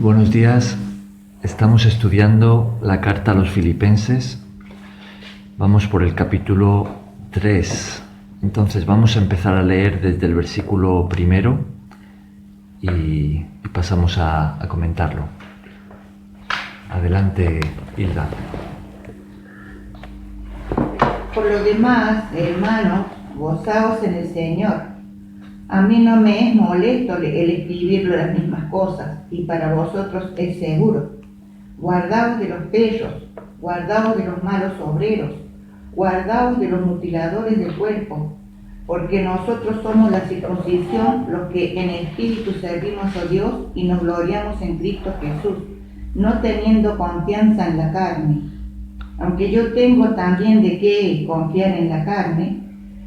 Buenos días, estamos estudiando la carta a los Filipenses, vamos por el capítulo 3, entonces vamos a empezar a leer desde el versículo primero y pasamos a comentarlo. Adelante, Hilda. Por lo demás, hermanos, gozaos en el Señor. A mí no me es molesto el escribir las mismas cosas, y para vosotros es seguro. Guardaos de los perros, guardaos de los malos obreros, guardaos de los mutiladores del cuerpo, porque nosotros somos la circuncisión, los que en espíritu servimos a Dios y nos gloriamos en Cristo Jesús, no teniendo confianza en la carne. Aunque yo tengo también de qué confiar en la carne,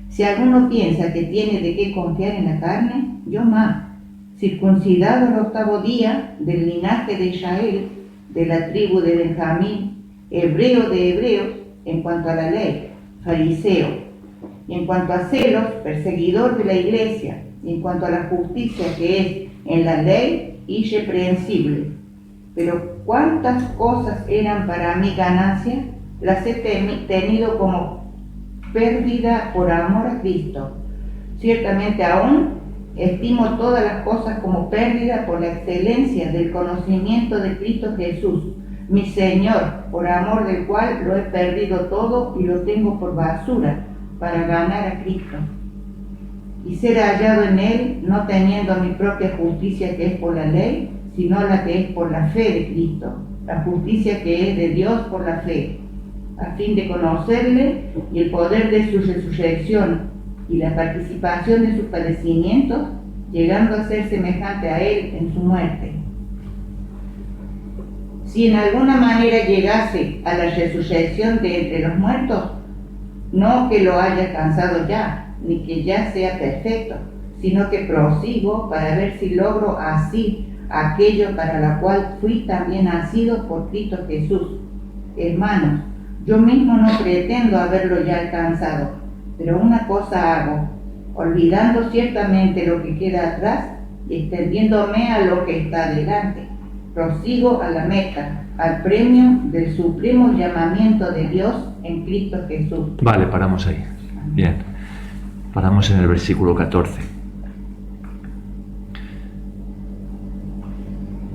si alguno piensa que tiene de qué confiar en la carne, yo más, circuncidado el 8º día, del linaje de Israel, de la tribu de Benjamín, hebreo de hebreos, en cuanto a la ley, fariseo, y en cuanto a celos, perseguidor de la iglesia, y en cuanto a la justicia que es en la ley, irreprensible. Pero cuántas cosas eran para mí ganancia, las he tenido como pérdida por amor a Cristo. Ciertamente aún estimo todas las cosas como pérdida por la excelencia del conocimiento de Cristo Jesús, mi Señor, por amor del cual lo he perdido todo y lo tengo por basura para ganar a Cristo y ser hallado en Él, no teniendo mi propia justicia que es por la ley, sino la que es por la fe de Cristo, la justicia que es de Dios por la fe, a fin de conocerle y el poder de su resurrección y la participación de sus padecimientos, llegando a ser semejante a Él en su muerte. Si en alguna manera llegase a la resurrección de entre los muertos, no que lo haya alcanzado ya, ni que ya sea perfecto, sino que prosigo para ver si logro así aquello para la cual fui también nacido por Cristo Jesús. Hermanos, yo mismo no pretendo haberlo ya alcanzado, pero una cosa hago, olvidando ciertamente lo que queda atrás y extendiéndome a lo que está delante. Prosigo a la meta, al premio del supremo llamamiento de Dios en Cristo Jesús. Vale, paramos ahí. Bien, paramos en el versículo 14.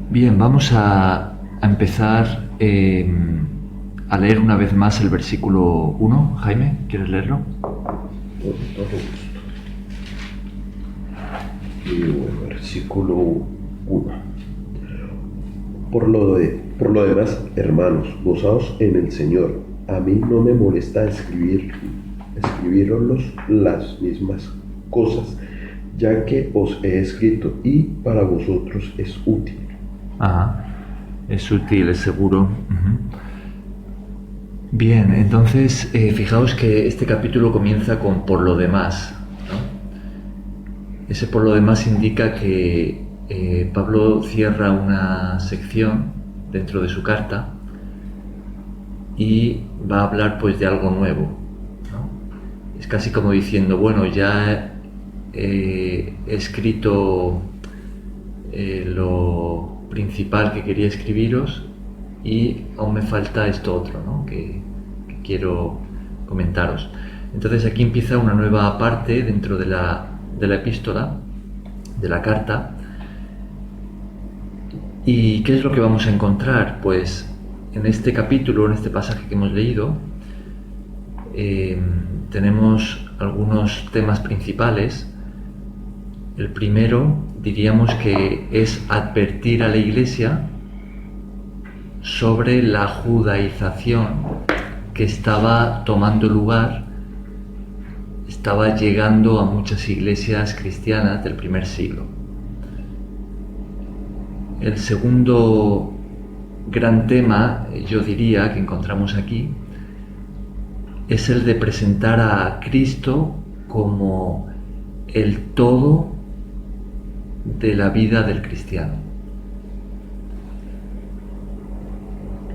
Bien, vamos a empezar a leer una vez más el versículo 1. Jaime, ¿quieres leerlo? Todo gusto. Y bueno, versículo 1. Por lo demás, hermanos, gozaos en el Señor. A mí no me molesta escribiros las mismas cosas, ya que os he escrito y para vosotros es útil. Ajá, es útil, es seguro. Uh-huh. Bien, entonces fijaos que este capítulo comienza con por lo demás, ¿no? Ese por lo demás indica que Pablo cierra una sección dentro de su carta y va a hablar pues de algo nuevo, ¿no? Es casi como diciendo, bueno, ya he escrito lo principal que quería escribiros y aún me falta esto otro, ¿no? que quiero comentaros. Entonces aquí empieza una nueva parte dentro de la epístola, de la carta. ¿Y qué es lo que vamos a encontrar? Pues en este capítulo, en este pasaje que hemos leído, tenemos algunos temas principales. El primero, diríamos que es advertir a la Iglesia sobre la judaización que estaba tomando lugar, estaba llegando a muchas iglesias cristianas del primer siglo. El segundo gran tema, yo diría, que encontramos aquí, es el de presentar a Cristo como el todo de la vida del cristiano.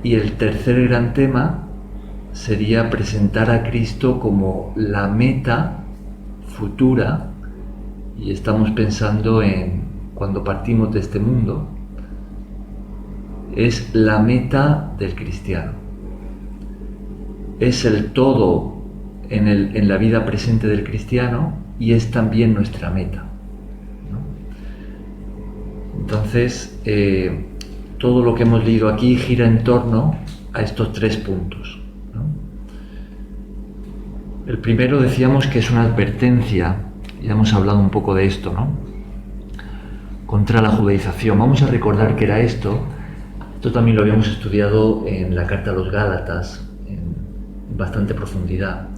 Y el tercer gran tema sería presentar a Cristo como la meta futura, y estamos pensando en cuando partimos de este mundo, es la meta del cristiano. Es el todo en la vida presente del cristiano y es también nuestra meta, ¿no? Entonces, todo lo que hemos leído aquí gira en torno a estos 3 puntos, ¿no? El primero decíamos que es una advertencia, ya hemos hablado un poco de esto, ¿no? Contra la judaización. Vamos a recordar qué era esto. Esto también lo habíamos estudiado en la carta a los Gálatas en bastante profundidad.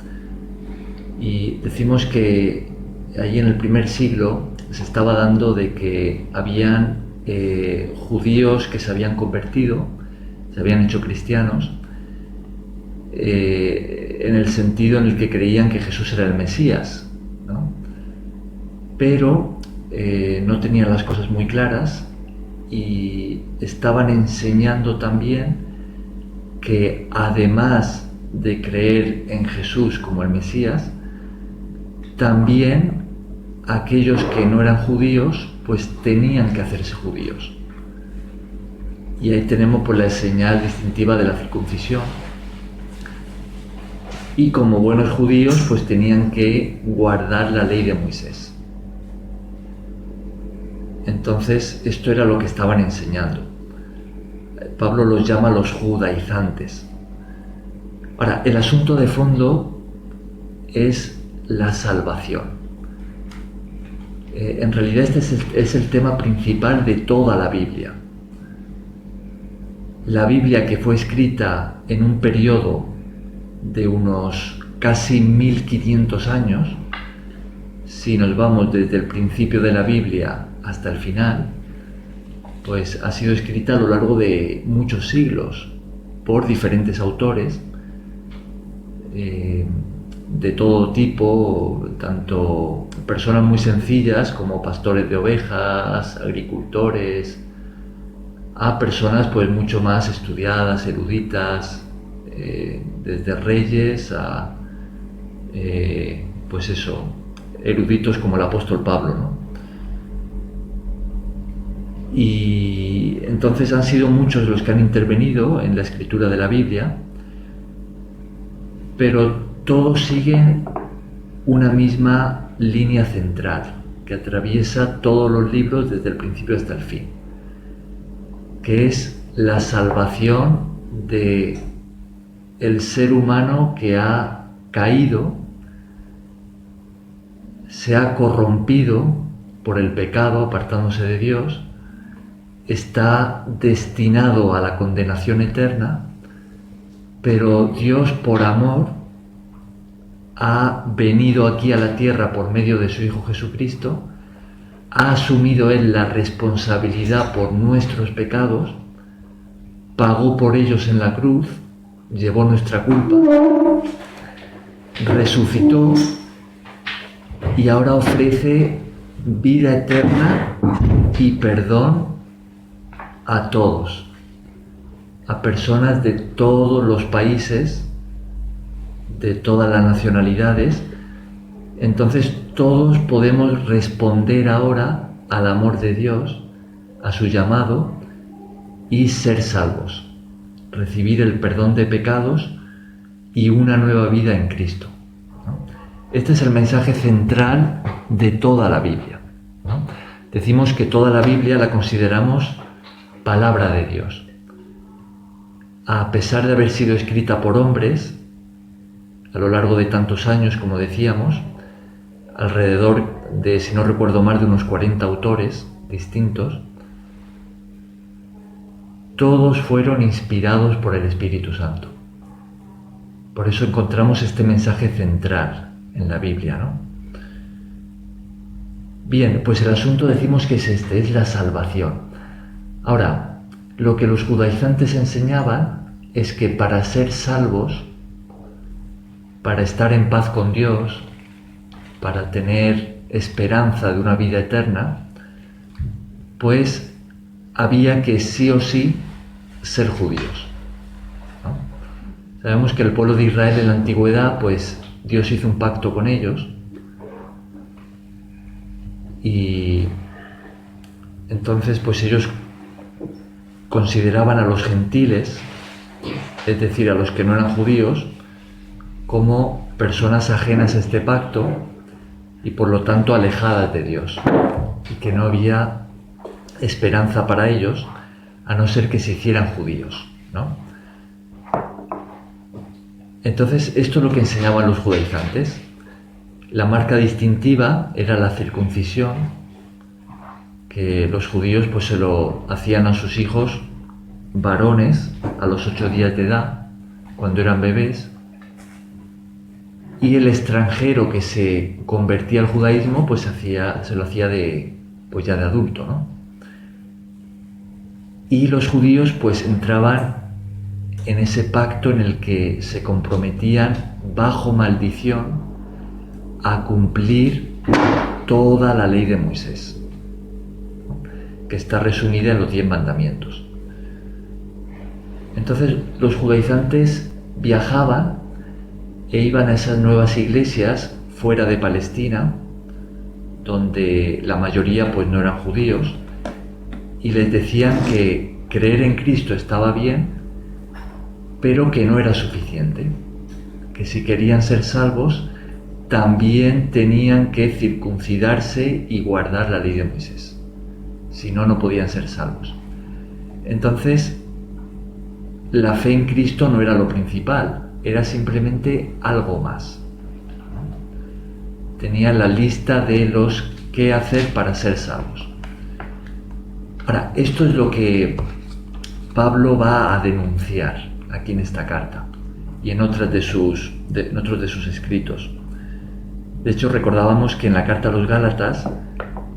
Y decimos que allí en el primer siglo se estaba dando de que habían judíos que se habían convertido, se habían hecho cristianos, en el sentido en el que creían que Jesús era el Mesías, ¿no? Pero no tenían las cosas muy claras y estaban enseñando también que además de creer en Jesús como el Mesías, también aquellos que no eran judíos pues tenían que hacerse judíos. Y ahí tenemos pues la señal distintiva de la circuncisión. Y como buenos judíos pues tenían que guardar la ley de Moisés. Entonces esto era lo que estaban enseñando. Pablo los llama los judaizantes. Ahora, el asunto de fondo es la salvación. En realidad este es el tema principal de toda la Biblia. La Biblia, que fue escrita en un periodo de unos casi 1500 años, si nos vamos desde el principio de la Biblia hasta el final, pues ha sido escrita a lo largo de muchos siglos por diferentes autores de todo tipo, tanto personas muy sencillas como pastores de ovejas, agricultores, a personas pues mucho más estudiadas, eruditas, desde reyes a pues eso, eruditos como el apóstol Pablo, ¿no? Y entonces han sido muchos los que han intervenido en la escritura de la Biblia, pero todos siguen una misma línea central que atraviesa todos los libros desde el principio hasta el fin, que es la salvación de el ser humano que ha caído, se ha corrompido por el pecado, apartándose de Dios, está destinado a la condenación eterna, pero Dios, por amor, ha venido aquí a la tierra por medio de su Hijo Jesucristo, ha asumido Él la responsabilidad por nuestros pecados, pagó por ellos en la cruz, llevó nuestra culpa, resucitó y ahora ofrece vida eterna y perdón a todos, a personas de todos los países, de todas las nacionalidades. Entonces todos podemos responder ahora al amor de Dios, a su llamado y ser salvos, recibir el perdón de pecados y una nueva vida en Cristo, ¿no? Este es el mensaje central de toda la Biblia, ¿no? Decimos que toda la Biblia la consideramos palabra de Dios. A pesar de haber sido escrita por hombres, a lo largo de tantos años, como decíamos, alrededor de, si no recuerdo mal, de unos 40 autores distintos, todos fueron inspirados por el Espíritu Santo. Por eso encontramos este mensaje central en la Biblia, ¿no? Bien, pues el asunto decimos que es la salvación. Ahora, lo que los judaizantes enseñaban es que para ser salvos, para estar en paz con Dios, para tener esperanza de una vida eterna, pues había que sí o sí ser judíos, ¿no? Sabemos que el pueblo de Israel en la antigüedad, pues Dios hizo un pacto con ellos y entonces pues ellos consideraban a los gentiles, es decir, a los que no eran judíos, como personas ajenas a este pacto y por lo tanto alejadas de Dios, y que no había esperanza para ellos a no ser que se hicieran judíos, ¿no? Entonces, esto es lo que enseñaban los judaizantes. La marca distintiva era la circuncisión, que los judíos pues se lo hacían a sus hijos varones a los 8 días de edad, cuando eran bebés, y el extranjero que se convertía al judaísmo pues se lo hacía pues ya de adulto, ¿no? Y los judíos pues entraban en ese pacto en el que se comprometían bajo maldición a cumplir toda la ley de Moisés, que está resumida en los 10 mandamientos. Entonces los judaizantes viajaban e iban a esas nuevas iglesias fuera de Palestina, donde la mayoría pues no eran judíos, y les decían que creer en Cristo estaba bien, pero que no era suficiente, que si querían ser salvos también tenían que circuncidarse y guardar la ley de Moisés, si no, no podían ser salvos. Entonces, la fe en Cristo no era lo principal, era simplemente algo más. Tenía la lista de los qué hacer para ser salvos. Ahora, esto es lo que Pablo va a denunciar aquí en esta carta y en otros de sus escritos. De hecho, recordábamos que en la carta a los Gálatas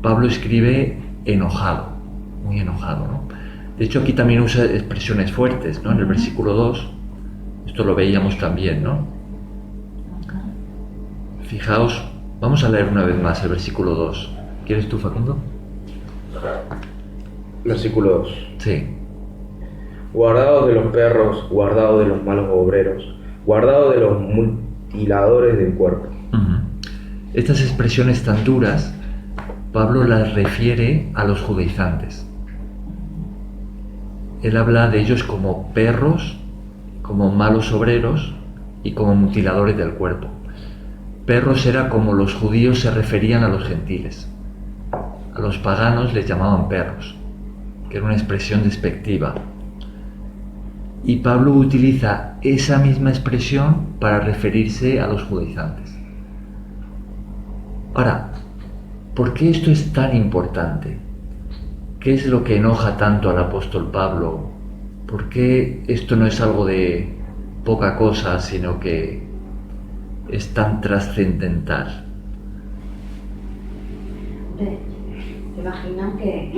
Pablo escribe enojado, muy enojado, ¿no? De hecho, aquí también usa expresiones fuertes, ¿no? En el versículo 2, esto lo veíamos también, ¿no? Fijaos, vamos a leer una vez más el versículo 2. ¿Quieres tú, Facundo? Versículo 2. Sí. Guardaos de los perros, guardaos de los malos obreros, guardaos de los mutiladores del cuerpo. Uh-huh. Estas expresiones tan duras, Pablo las refiere a los judaizantes. Él habla de ellos como perros, como malos obreros y como mutiladores del cuerpo. Perros era como los judíos se referían a los gentiles. A los paganos les llamaban perros, que era una expresión despectiva. Y Pablo utiliza esa misma expresión para referirse a los judaizantes. Ahora, ¿por qué esto es tan importante? ¿Qué es lo que enoja tanto al apóstol Pablo? ¿Por qué esto no es algo de poca cosa, sino que es tan trascendental? ¿Te imaginas que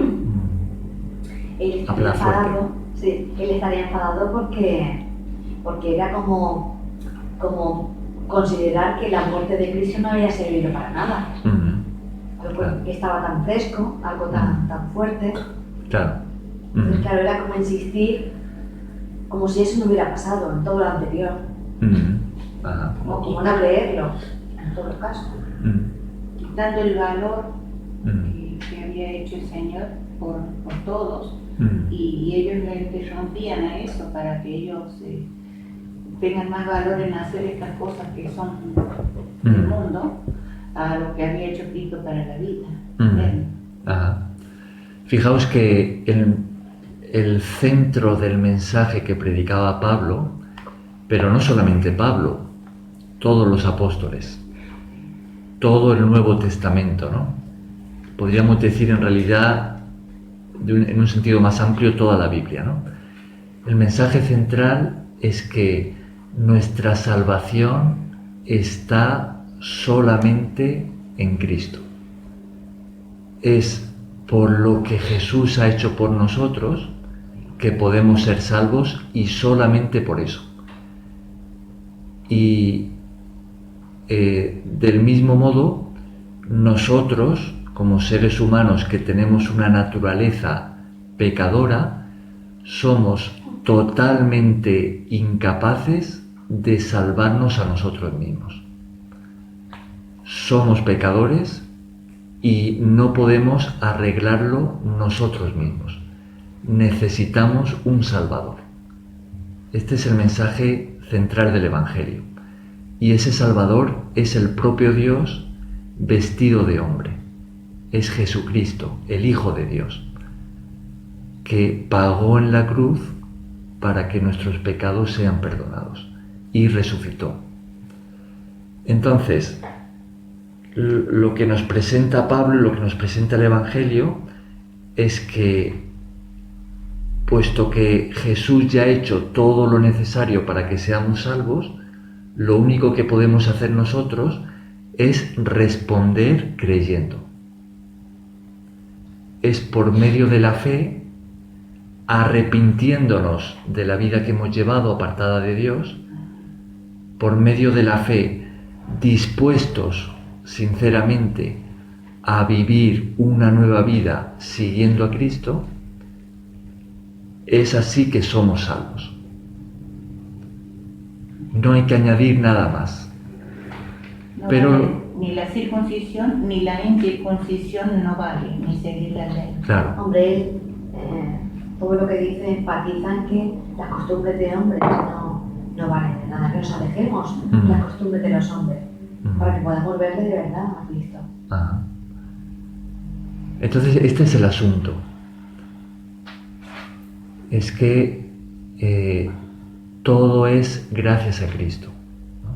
él estaría Habla fuerte. enfadado? Sí, él estaría enfadado porque era como considerar que la muerte de Cristo no había servido para nada. Uh-huh. Algo Claro. que estaba tan fresco, algo tan fuerte. Claro. Entonces, Uh-huh. claro, era como insistir, como si eso no hubiera pasado en todo lo anterior. Uh-huh. Ajá. Como no leerlo, en todo caso. Uh-huh. Quitando el valor Uh-huh. que había hecho el Señor por todos, Uh-huh. y ellos lo interrumpían a eso para que ellos tengan más valor en hacer estas cosas que son del mundo a lo que había hecho Cristo para la vida. Uh-huh. Ajá. Fijaos que el centro del mensaje que predicaba Pablo, pero no solamente Pablo, todos los apóstoles, todo el Nuevo Testamento, ¿no? Podríamos decir en realidad, en un sentido más amplio, toda la Biblia, ¿no? El mensaje central es que nuestra salvación está solamente en Cristo. Es por lo que Jesús ha hecho por nosotros que podemos ser salvos, y solamente por eso. Y del mismo modo, nosotros, como seres humanos que tenemos una naturaleza pecadora, somos totalmente incapaces de salvarnos a nosotros mismos. Somos pecadores y no podemos arreglarlo nosotros mismos. necesitamos un Salvador. Este es el mensaje central del Evangelio. Y ese Salvador es el propio Dios vestido de hombre. Es Jesucristo, el Hijo de Dios, que pagó en la cruz para que nuestros pecados sean perdonados y resucitó. Entonces, lo que nos presenta Pablo, lo que nos presenta el Evangelio, es que, puesto que Jesús ya ha hecho todo lo necesario para que seamos salvos, lo único que podemos hacer nosotros es responder creyendo. Es por medio de la fe, arrepintiéndonos de la vida que hemos llevado apartada de Dios, por medio de la fe, dispuestos sinceramente a vivir una nueva vida siguiendo a Cristo, es así que somos salvos. No hay que añadir nada más. No Pero vale ni la circuncisión ni la incircuncisión no vale, ni seguir la ley. claro, Hombre, él, todo lo que dice enfatiza en que las costumbres de hombres no valen de nada, que nos alejemos de las costumbres de los hombres, para que podamos verle de verdad a Cristo. Ajá. Entonces, este es el asunto. Es que todo es gracias a Cristo, ¿no?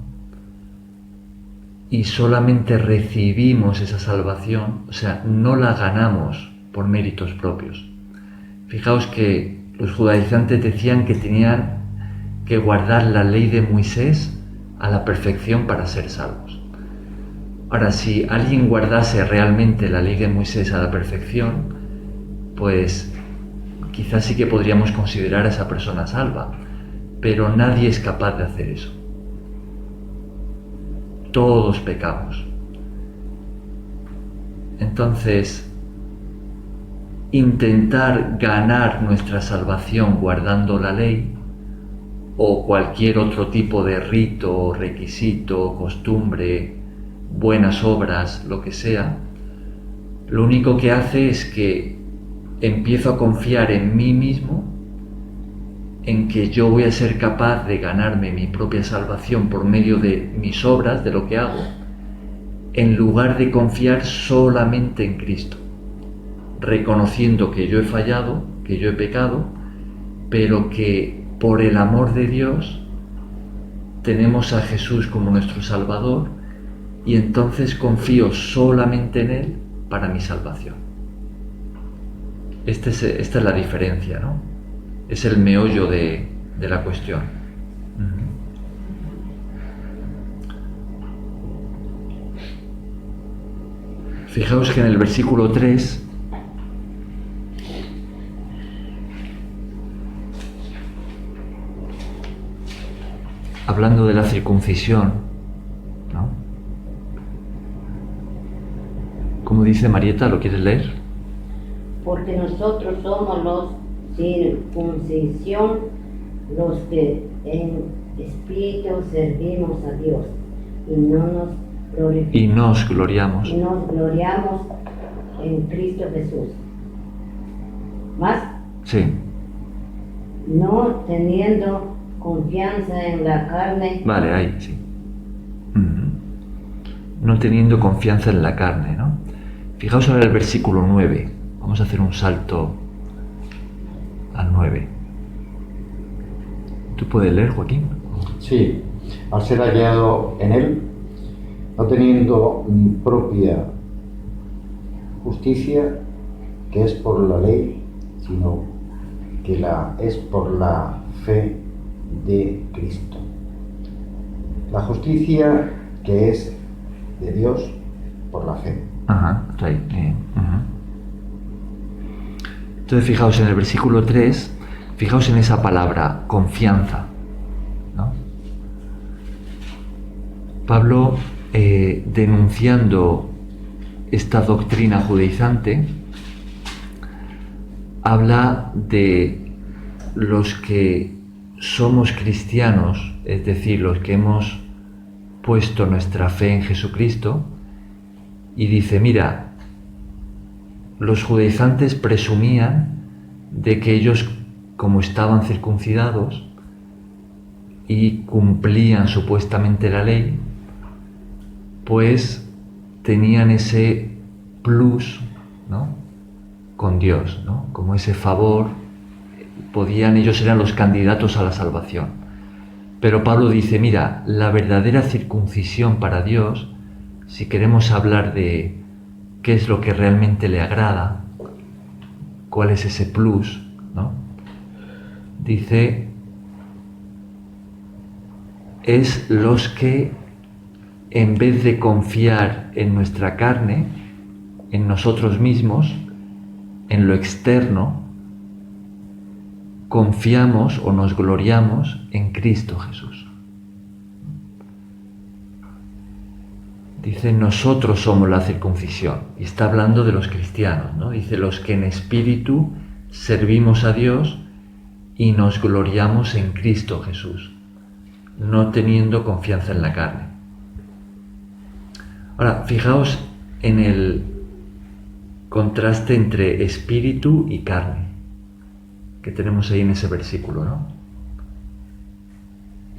Y solamente recibimos esa salvación, o sea, no la ganamos por méritos propios. Fijaos que los judaizantes decían que tenían que guardar la ley de Moisés a la perfección para ser salvos. Ahora, si alguien guardase realmente la ley de Moisés a la perfección, pues quizás sí que podríamos considerar a esa persona salva, pero nadie es capaz de hacer eso. Todos pecamos. Entonces, intentar ganar nuestra salvación guardando la ley o cualquier otro tipo de rito, requisito, costumbre, buenas obras, lo que sea, lo único que hace es que empiezo a confiar en mí mismo, en que yo voy a ser capaz de ganarme mi propia salvación por medio de mis obras, de lo que hago, en lugar de confiar solamente en Cristo, reconociendo que yo he fallado, que yo he pecado, pero que por el amor de Dios tenemos a Jesús como nuestro Salvador y entonces confío solamente en Él para mi salvación. Esta es la diferencia, ¿no? Es el meollo de la cuestión. Fijaos que en el versículo 3 hablando de la circuncisión, ¿no? Como dice Marieta, ¿lo quieres leer? Porque nosotros somos los circuncisión, los que en espíritu servimos a Dios y nos gloriamos en Cristo Jesús. ¿Más? Sí. No teniendo confianza en la carne. Vale, ahí, sí. No teniendo confianza en la carne, ¿no? Fijaos ahora el versículo 9. Vamos a hacer un salto al 9. ¿Tú puedes leer, Joaquín? Sí, al ser hallado en él, no teniendo mi propia justicia, que es por la ley, sino que es por la fe de Cristo. La justicia que es de Dios por la fe. Ajá, está ahí. Entonces fijaos en el versículo 3, fijaos en esa palabra, confianza, ¿no? Pablo, denunciando esta doctrina judaizante, habla de los que somos cristianos, es decir, los que hemos puesto nuestra fe en Jesucristo, y dice, mira, los judaizantes presumían de que ellos, como estaban circuncidados y cumplían supuestamente la ley, pues tenían ese plus, ¿no?, con Dios, ¿no?, como ese favor, ellos eran los candidatos a la salvación. Pero Pablo dice, mira, la verdadera circuncisión para Dios, si queremos hablar de qué es lo que realmente le agrada, cuál es ese plus, ¿no?, dice, es los que, en vez de confiar en nuestra carne, en nosotros mismos, en lo externo, confiamos o nos gloriamos en Cristo Jesús. Dice, nosotros somos la circuncisión, y está hablando de los cristianos, ¿no? Dice, los que en espíritu servimos a Dios y nos gloriamos en Cristo Jesús, no teniendo confianza en la carne. Ahora, fijaos en el contraste entre espíritu y carne que tenemos ahí en ese versículo, ¿no?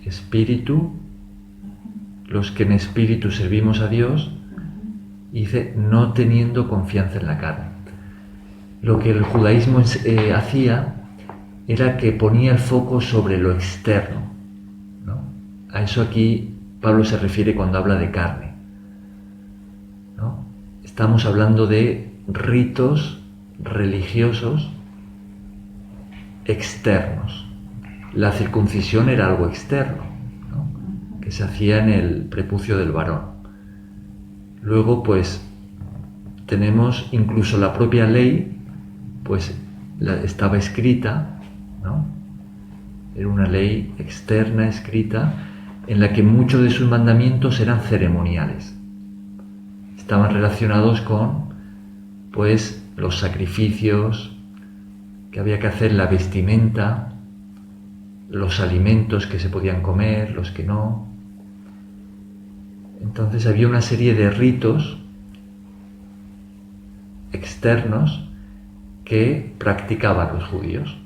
Espíritu, los que en espíritu servimos a Dios, y dice, no teniendo confianza en la carne. Lo que el judaísmo hacía era que ponía el foco sobre lo externo, ¿no? A eso aquí Pablo se refiere cuando habla de carne, ¿no? Estamos hablando de ritos religiosos externos. La circuncisión era algo externo, ¿no?, que se hacía en el prepucio del varón. Luego, pues, tenemos incluso la propia ley, pues, estaba escrita, ¿no? Era una ley externa escrita en la que muchos de sus mandamientos eran ceremoniales. Estaban relacionados con, pues, los sacrificios que había que hacer, la vestimenta, los alimentos que se podían comer, los que no. Entonces había una serie de ritos externos que practicaban los judíos.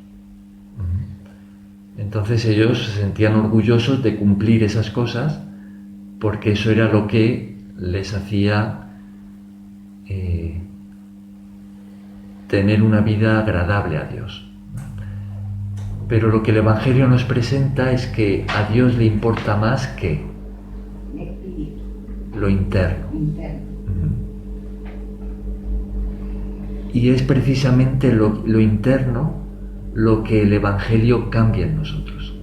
Entonces ellos se sentían orgullosos de cumplir esas cosas porque eso era lo que les hacía tener una vida agradable a Dios. Pero lo que el Evangelio nos presenta es que a Dios le importa más que lo interno. Y es precisamente lo interno lo que el Evangelio cambia en nosotros,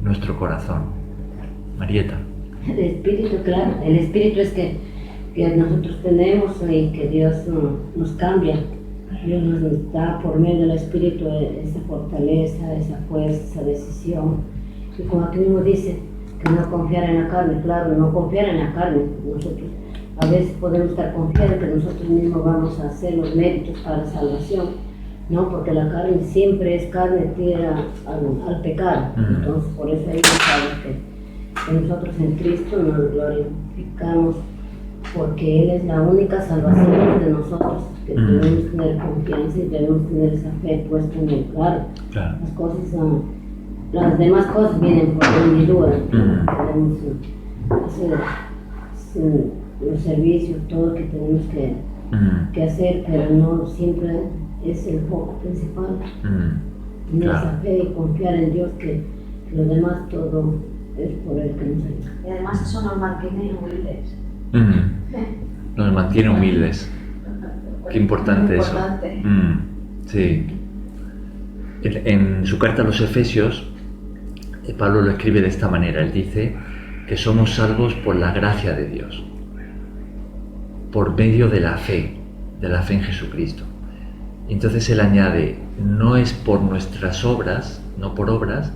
nuestro corazón. Marieta. El espíritu, claro, el espíritu es que nosotros tenemos y que Dios nos cambia. Dios nos da por medio del espíritu esa fortaleza, esa fuerza, esa decisión. Y como aquí mismo dice, que no confiar en la carne, claro, no confiar en la carne. Nosotros a veces podemos estar confiando que nosotros mismos vamos a hacer los méritos para la salvación, ¿no? Porque la carne siempre es carne, tira al pecado. Entonces, por eso ahí sabemos que nosotros en Cristo nos glorificamos, porque Él es la única salvación de nosotros, que debemos tener confianza y debemos tener esa fe puesta en Él. Claro. Las cosas las demás cosas vienen por añadidura. Podemos hacer los servicios, todo lo que tenemos que hacer, pero no siempre es el foco principal. Tener esa fe y confiar en Dios, que lo demás todo es por Él que nos ayuda. Y además eso nos mantiene humildes. Nos mantiene humildes. Qué importante eso. Sí. En su carta a los Efesios, Pablo lo escribe de esta manera. Él dice que somos salvos por la gracia de Dios, por medio de la fe en Jesucristo. Entonces él añade, no es por nuestras obras, no por obras,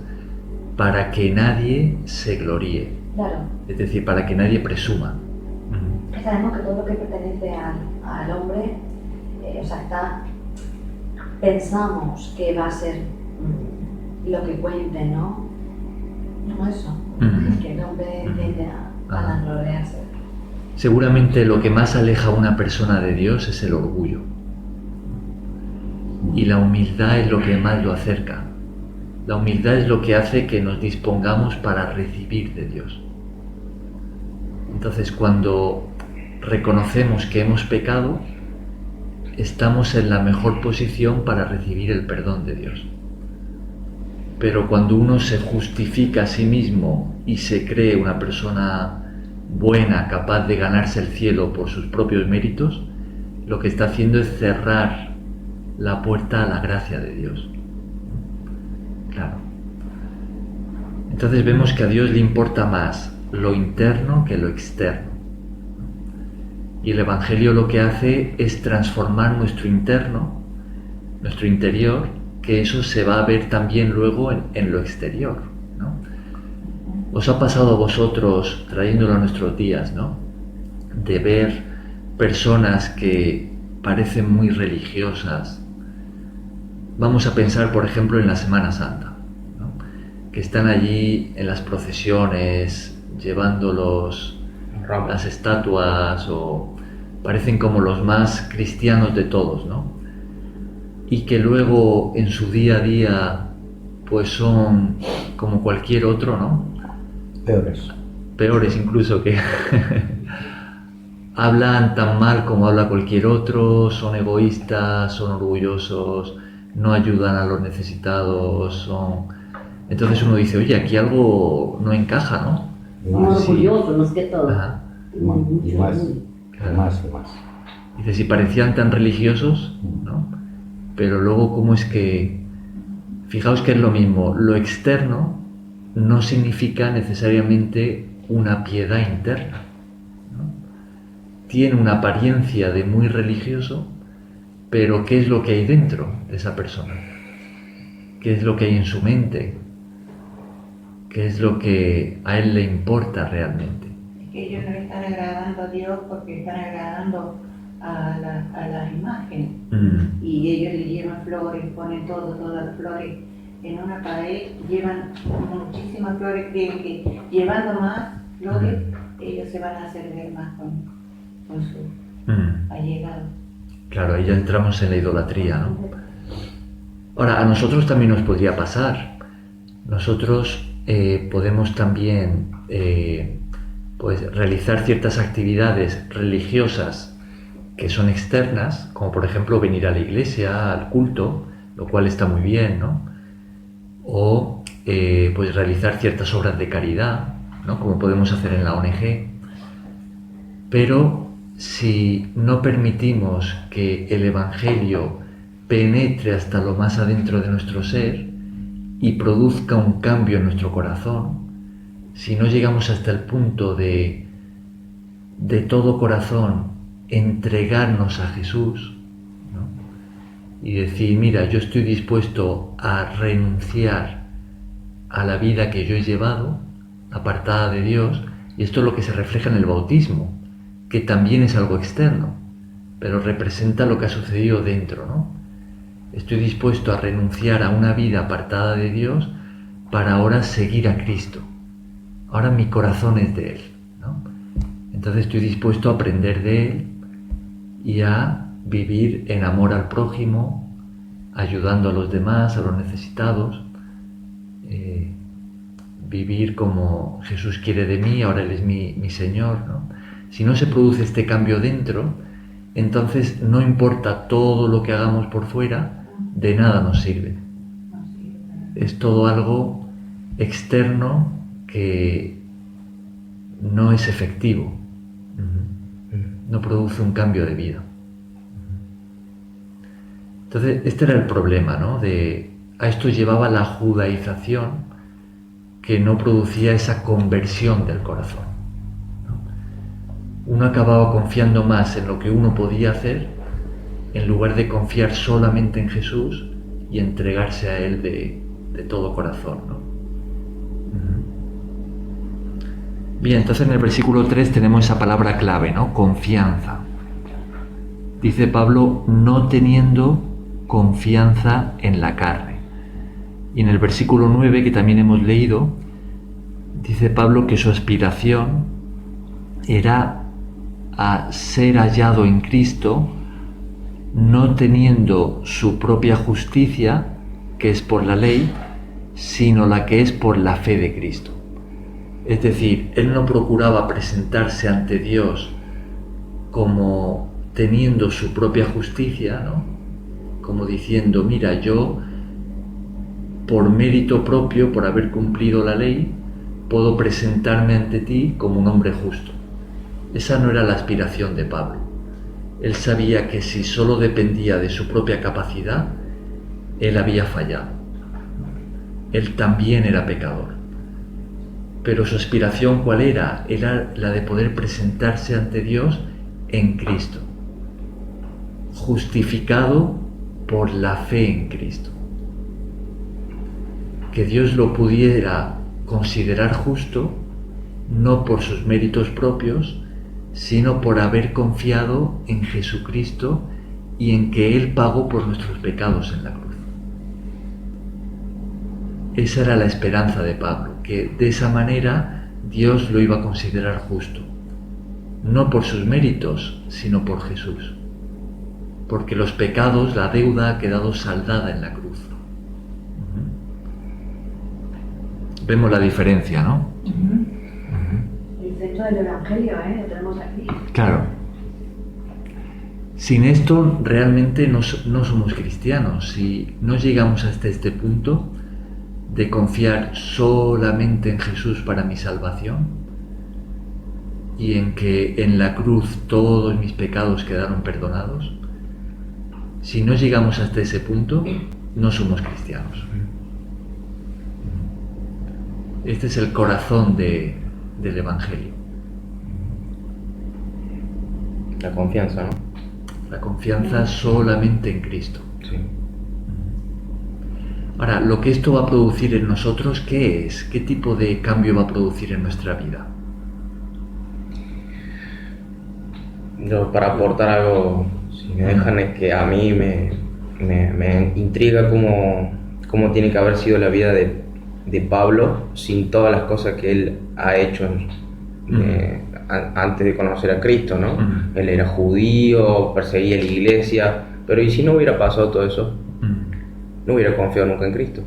para que nadie se gloríe. Claro. Es decir, para que nadie presuma. Sabemos que todo lo que pertenece al hombre, pensamos que va a ser lo que cuente, ¿no? No eso, que el hombre tiende a vanagloriarse. Seguramente lo que más aleja a una persona de Dios es el orgullo. y la humildad es lo que más lo acerca. La humildad es lo que hace que nos dispongamos para recibir de Dios. Entonces, cuando reconocemos que hemos pecado, estamos en la mejor posición para recibir el perdón de Dios. Pero cuando uno se justifica a sí mismo y se cree una persona buena, capaz de ganarse el cielo por sus propios méritos, lo que está haciendo es cerrar la puerta a la gracia de Dios. Claro. Entonces vemos que a Dios le importa más lo interno que lo externo. Y el Evangelio lo que hace es transformar nuestro interno, nuestro interior, que eso se va a ver también luego en lo exterior, ¿no? ¿Os ha pasado a vosotros, trayéndolo a nuestros días, ¿no?, de ver personas que parecen muy religiosas? Vamos a pensar, por ejemplo, en la Semana Santa, ¿no?, que están allí en las procesiones, llevando las estatuas, o parecen como los más cristianos de todos, ¿no? Y que luego en su día a día pues son como cualquier otro, ¿no? Peores incluso, que hablan tan mal como habla cualquier otro, son egoístas, son orgullosos, no ayudan a los necesitados, Entonces uno dice, oye, aquí algo no encaja, ¿no? Son orgullosos, más que todo. Ajá. Y más. Dice, si parecían tan religiosos, ¿no? Pero luego, ¿cómo es que...? Fijaos que es lo mismo, lo externo no significa necesariamente una piedad interna, ¿no? Tiene una apariencia de muy religioso, pero ¿qué es lo que hay dentro de esa persona? ¿Qué es lo que hay en su mente? ¿Qué es lo que a él le importa realmente? Es que ellos no están agradando a Dios porque están agradando a las imágenes. Y ellos le llevan flores, ponen todas las flores en una pared, llevan muchísimas flores, creen que llevando más flores ellos se van a hacer ver más con su allegado. Claro, ahí ya entramos en la idolatría, ¿no? Ahora, a nosotros también nos podría pasar. Nosotros podemos también pues realizar ciertas actividades religiosas que son externas, como por ejemplo venir a la iglesia, al culto, lo cual está muy bien, ¿no? O pues realizar ciertas obras de caridad, ¿no?, como podemos hacer en la ONG. Pero si no permitimos que el Evangelio penetre hasta lo más adentro de nuestro ser y produzca un cambio en nuestro corazón, si no llegamos hasta el punto de todo corazón entregarnos a Jesús, ¿no?, y decir, mira, yo estoy dispuesto a renunciar a la vida que yo he llevado, apartada de Dios, y esto es lo que se refleja en el bautismo, que también es algo externo, pero representa lo que ha sucedido dentro, ¿no? Estoy dispuesto a renunciar a una vida apartada de Dios para ahora seguir a Cristo. Ahora mi corazón es de Él, ¿no? Entonces estoy dispuesto a aprender de Él y a vivir en amor al prójimo, ayudando a los demás, a los necesitados, vivir como Jesús quiere de mí, ahora Él es mi Señor, ¿no? Si no se produce este cambio dentro, entonces no importa todo lo que hagamos por fuera, de nada nos sirve. Es todo algo externo que no es efectivo, no produce un cambio de vida. Entonces, este era el problema, ¿no? A esto llevaba la judaización, que no producía esa conversión del corazón, ¿no? Uno acababa confiando más en lo que uno podía hacer, en lugar de confiar solamente en Jesús y entregarse a Él de todo corazón, ¿no? Bien, entonces en el versículo 3 tenemos esa palabra clave, ¿no? Confianza. Dice Pablo, no teniendo confianza en la carne. Y en el versículo 9, que también hemos leído, dice Pablo que su aspiración era a ser hallado en Cristo no teniendo su propia justicia, que es por la ley, sino la que es por la fe de Cristo. Es decir, él no procuraba presentarse ante Dios como teniendo su propia justicia, ¿no? Como diciendo, mira, yo por mérito propio, por haber cumplido la ley, puedo presentarme ante ti como un hombre justo. Esa no era la aspiración de Pablo. Él sabía que si solo dependía de su propia capacidad, él había fallado. Él también era pecador. Pero su aspiración, ¿cuál era? Era la de poder presentarse ante Dios en Cristo, justificado por la fe en Cristo. Que Dios lo pudiera considerar justo, no por sus méritos propios, sino por haber confiado en Jesucristo y en que Él pagó por nuestros pecados en la cruz. Esa era la esperanza de Pablo, que de esa manera Dios lo iba a considerar justo, no por sus méritos, sino por Jesús, porque los pecados, la deuda ha quedado saldada en la cruz. Vemos la diferencia, ¿no? El centro del Evangelio, lo tenemos aquí. Claro. Sin esto realmente no somos cristianos. Si no llegamos hasta este punto de confiar solamente en Jesús para mi salvación y en que en la cruz todos mis pecados quedaron perdonados, si no llegamos hasta ese punto, no somos cristianos. Este es el corazón del Evangelio. La confianza, ¿no? La confianza solamente en Cristo. Sí. Ahora, lo que esto va a producir en nosotros, ¿qué es? ¿Qué tipo de cambio va a producir en nuestra vida? Yo, para aportar algo, si me dejan, es que a mí me intriga cómo tiene que haber sido la vida de Pablo sin todas las cosas que él ha hecho antes de conocer a Cristo, ¿no? Él era judío, perseguía la iglesia, pero ¿y si no hubiera pasado todo eso? No hubiera confiado nunca en Cristo.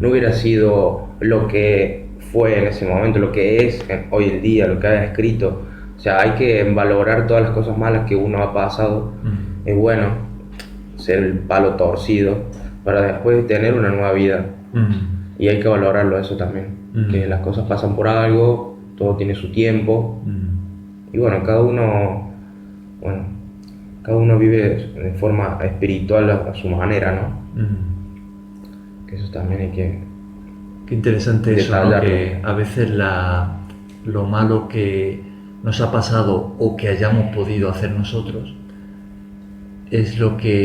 No hubiera sido lo que fue en ese momento, lo que es hoy en día, lo que ha escrito. O sea, hay que valorar todas las cosas malas que uno ha pasado. Es bueno ser el palo torcido para después tener una nueva vida. Y hay que valorarlo eso también, que las cosas pasan por algo, todo tiene su tiempo. Y bueno, cada uno vive de forma espiritual a su manera, ¿no? Que eso también hay que... Qué interesante eso, ¿no? Que a veces lo malo que nos ha pasado o que hayamos podido hacer nosotros es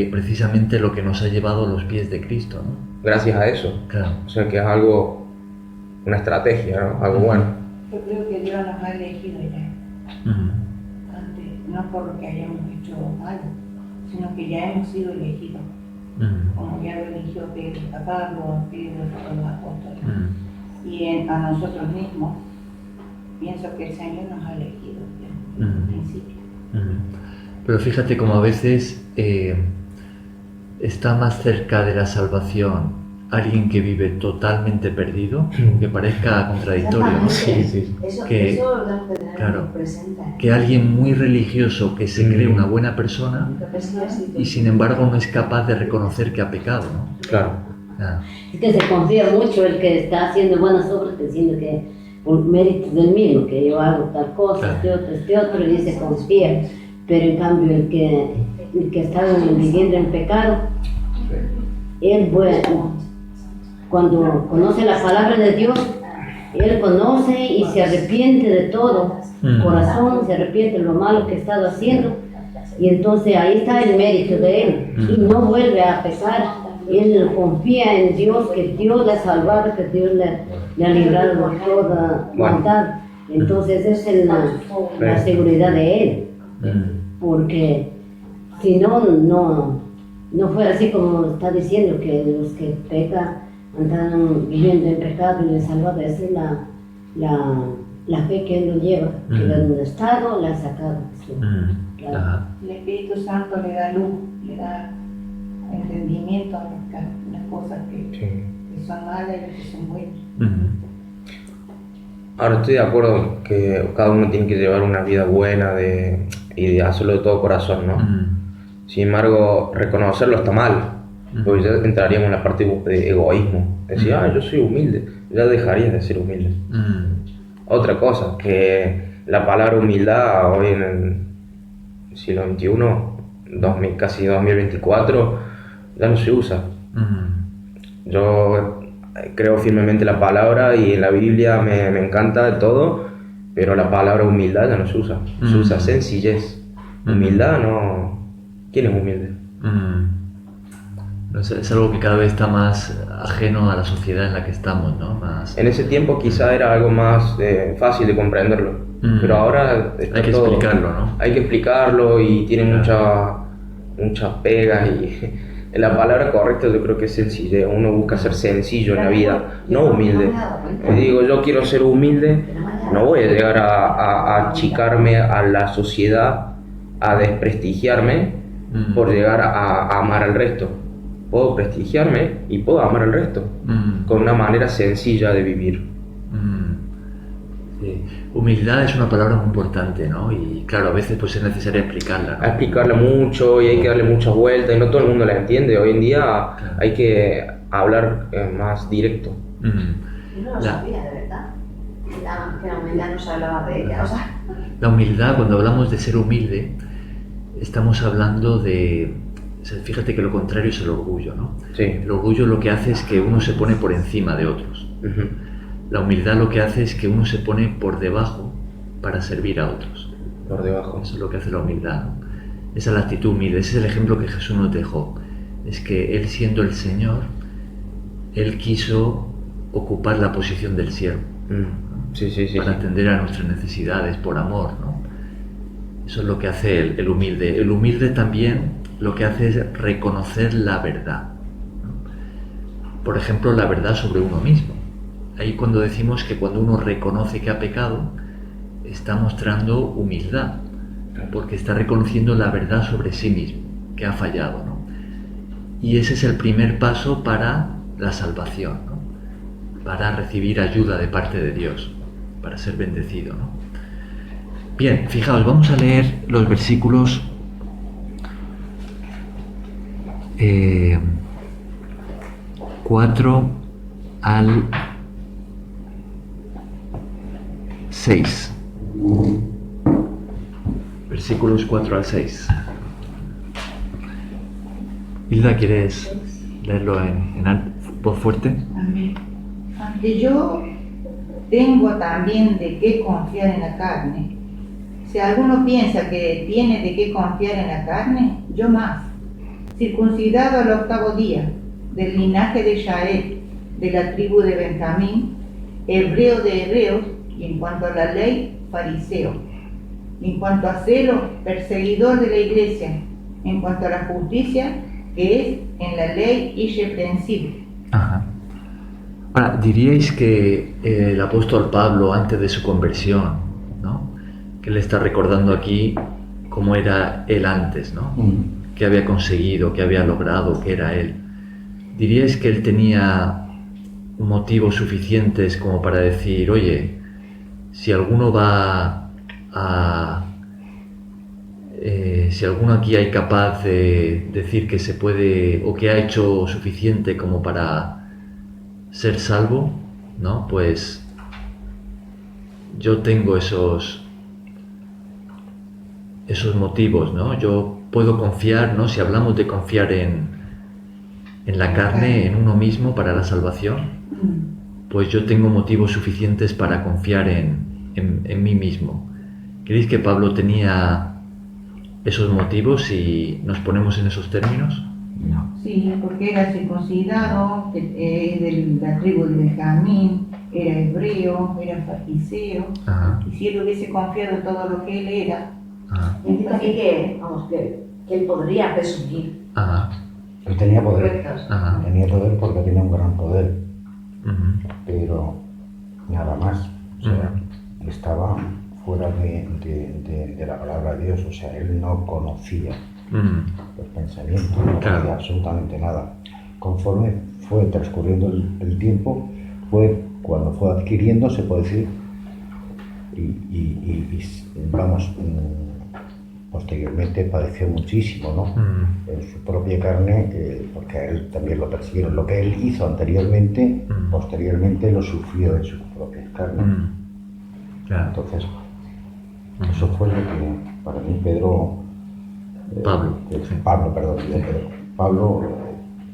precisamente lo que nos ha llevado a los pies de Cristo, ¿no? Gracias a eso. Claro. O sea, que es algo, una estrategia, ¿no? Algo bueno. Yo creo que Dios nos ha elegido ya. Antes, no por lo que hayamos hecho malo, sino que ya hemos sido elegidos. Como ya lo eligió Pedro, a Pablo, a Pedro, a los apóstoles. Y a nosotros mismos, pienso que el Señor nos ha elegido desde el principio. Pero fíjate como a veces está más cerca de la salvación alguien que vive totalmente perdido, que parezca contradictorio, ¿no? Sí. Eso lo claro, presenta. Que alguien muy religioso que se cree una buena persona y sin embargo no es capaz de reconocer que ha pecado, ¿no? Claro. Es que se confía mucho el que está haciendo buenas obras, diciendo que por méritos del mismo, que yo hago tal cosa, este otro, y se confía. Pero en cambio el que está viviendo en pecado, él, bueno, cuando conoce la palabra de Dios, él conoce y se arrepiente de todo, corazón, se arrepiente de lo malo que ha estado haciendo, y entonces ahí está el mérito de él, y no vuelve a pecar. Él confía en Dios, que Dios le ha salvado, que Dios le ha librado de toda maldad. Entonces esa es la seguridad de él, porque si no fuera así como está diciendo, que los que pecan andan viviendo en pecado y le salvado. Esa es la fe que él lo lleva, que lo han estado, le ha sacado. El Espíritu Santo le da luz le da entendimiento a las cosas que son malas y las que son buenas. Ahora estoy de acuerdo que cada uno tiene que llevar una vida buena y de hacerlo de todo corazón, ¿no? Sin embargo, reconocerlo está mal, porque ya entraríamos en la parte de egoísmo. Decir, yo soy humilde, ya dejarías de ser humilde. Otra cosa, que la palabra humildad hoy en el siglo XXI, casi 2024, ya no se usa. Yo creo firmemente en la palabra y en la Biblia me encanta de todo, pero la palabra humildad ya no se usa. Se usa sencillez. Humildad no... ¿Quién es humilde? No sé, es algo que cada vez está más ajeno a la sociedad en la que estamos, ¿no? En ese tiempo quizá era algo más fácil de comprenderlo, pero ahora está hay que todo... explicarlo, ¿no? Hay que explicarlo y tiene muchas pegas y la palabra correcta yo creo que es sencillez. Uno busca ser sencillo en la vida, no humilde. Digo, yo quiero ser humilde, no voy a llegar a achicarme a la sociedad, a desprestigiarme por llegar a amar al resto. Puedo prestigiarme y puedo amar al resto con una manera sencilla de vivir. Sí. Humildad es una palabra muy importante, ¿no? Y claro, a veces pues es necesario explicarla, ¿no? Hay que explicarla mucho y hay que darle muchas vueltas y no todo el mundo la entiende. Hoy en día hay que hablar más directo. Yo no lo sabía, de verdad. Que la humildad no se hablaba de ella, o sea. La humildad, cuando hablamos de ser humilde, estamos hablando de... O sea, fíjate que lo contrario es el orgullo, ¿no? Sí. El orgullo lo que hace es que uno se pone por encima de otros. La humildad lo que hace es que uno se pone por debajo para servir a otros. Por debajo. Eso es lo que hace la humildad, ¿no? Esa es la actitud humilde, ese es el ejemplo que Jesús nos dejó. Es que Él, siendo el Señor, Él quiso ocupar la posición del siervo. Sí, para atender a nuestras necesidades por amor, ¿no? Eso es lo que hace el humilde. El humilde también lo que hace es reconocer la verdad, ¿no? Por ejemplo, la verdad sobre uno mismo. Ahí cuando decimos que cuando uno reconoce que ha pecado, está mostrando humildad, porque está reconociendo la verdad sobre sí mismo, que ha fallado, ¿no? Y ese es el primer paso para la salvación, ¿no? Para recibir ayuda de parte de Dios, para ser bendecido, ¿no? Bien, fijaos, vamos a leer los versículos 4 al 6. Versículos 4 al 6. Hilda, ¿quieres leerlo en voz fuerte? Amén. Aunque yo tengo también de qué confiar en la carne, si alguno piensa que tiene de qué confiar en la carne, yo más. Circuncidado al 8º día, del linaje de Israel, de la tribu de Benjamín, hebreo de hebreos, y en cuanto a la ley, fariseo. Y en cuanto a celo, perseguidor de la iglesia. En cuanto a la justicia, que es en la ley irreprensible. Ajá. Ahora, diríais que el apóstol Pablo, antes de su conversión, ¿no? Que le está recordando aquí cómo era él antes, ¿no? Qué había conseguido, qué había logrado, qué era él. ¿Diríais que él tenía motivos suficientes como para decir, oye, si alguno va a... si alguno aquí hay capaz de decir que se puede o que ha hecho suficiente como para ser salvo, ¿no? Pues yo tengo esos motivos, ¿no? Yo puedo confiar, ¿no? Si hablamos de confiar en la carne, en uno mismo para la salvación, pues yo tengo motivos suficientes para confiar en mí mismo. ¿Creéis que Pablo tenía esos motivos si nos ponemos en esos términos? No. Sí, porque era circuncidado, de la tribu de Benjamín, era hebreo, era fariseo. Ajá. Y si él hubiese confiado en todo lo que él era, entiendo aquí que él podría presumir. Ajá. Él tenía poder. Correctos. Ajá. Tenía poder porque tenía un gran poder, Uh-huh. pero nada más. O sea, estaba fuera de la palabra de Dios, o sea, él no conocía los pensamientos, no Claro. conocía absolutamente nada. Conforme fue transcurriendo el tiempo, fue cuando fue adquiriendo, se puede decir, y vamos, posteriormente padeció muchísimo, ¿no? En su propia carne, porque a él también lo persiguieron. Lo que él hizo anteriormente, posteriormente lo sufrió en sus propias carnes. Claro. Entonces, eso fue lo que para mí Pedro, Pablo, sí. Pablo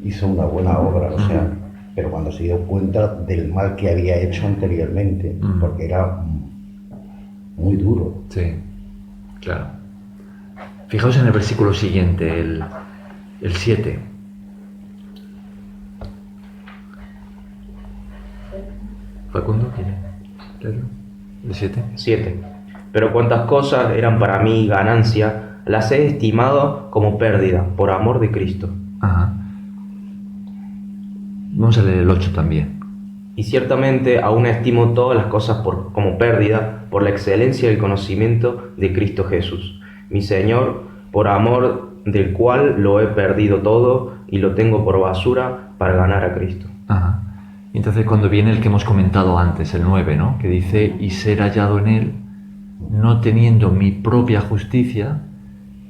hizo una buena obra, o sea, pero cuando se dio cuenta del mal que había hecho anteriormente, porque era muy duro. Sí, claro. Fijaos en el versículo siguiente, el 7. Facundo, ¿quiere leerlo? ¿El 7? 7. Pero cuantas cosas eran para mí ganancia, las he estimado como pérdida por amor de Cristo. Ajá. Vamos a leer el 8 también. Y ciertamente aún estimo todas las cosas como pérdida por la excelencia del conocimiento de Cristo Jesús, mi Señor, por amor del cual lo he perdido todo y lo tengo por basura para ganar a Cristo. Ajá. Entonces cuando viene el que hemos comentado antes, el 9, ¿no? Que dice, y ser hallado en él, no teniendo mi propia justicia,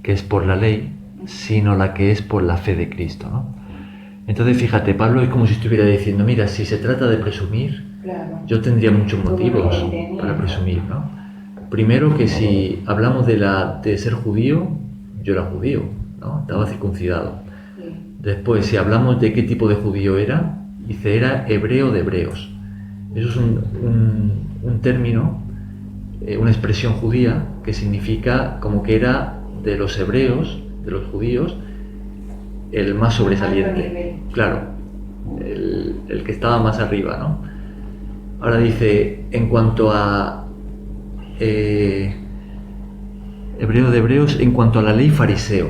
que es por la ley, sino la que es por la fe de Cristo, ¿no? Entonces fíjate, Pablo es como si estuviera diciendo, mira, si se trata de presumir, Claro. yo tendría muchos motivos Como que tenía. para presumir, ¿no? Primero que si hablamos de ser judío, yo era judío, ¿no? Estaba circuncidado. Sí. Después, si hablamos de qué tipo de judío era, dice, era hebreo de hebreos. Eso es un término, una expresión judía que significa como que era de los hebreos, de los judíos, el más sobresaliente. Claro, el que estaba más arriba, ¿no? Ahora dice, en cuanto a hebreo de hebreos, en cuanto a la ley fariseo.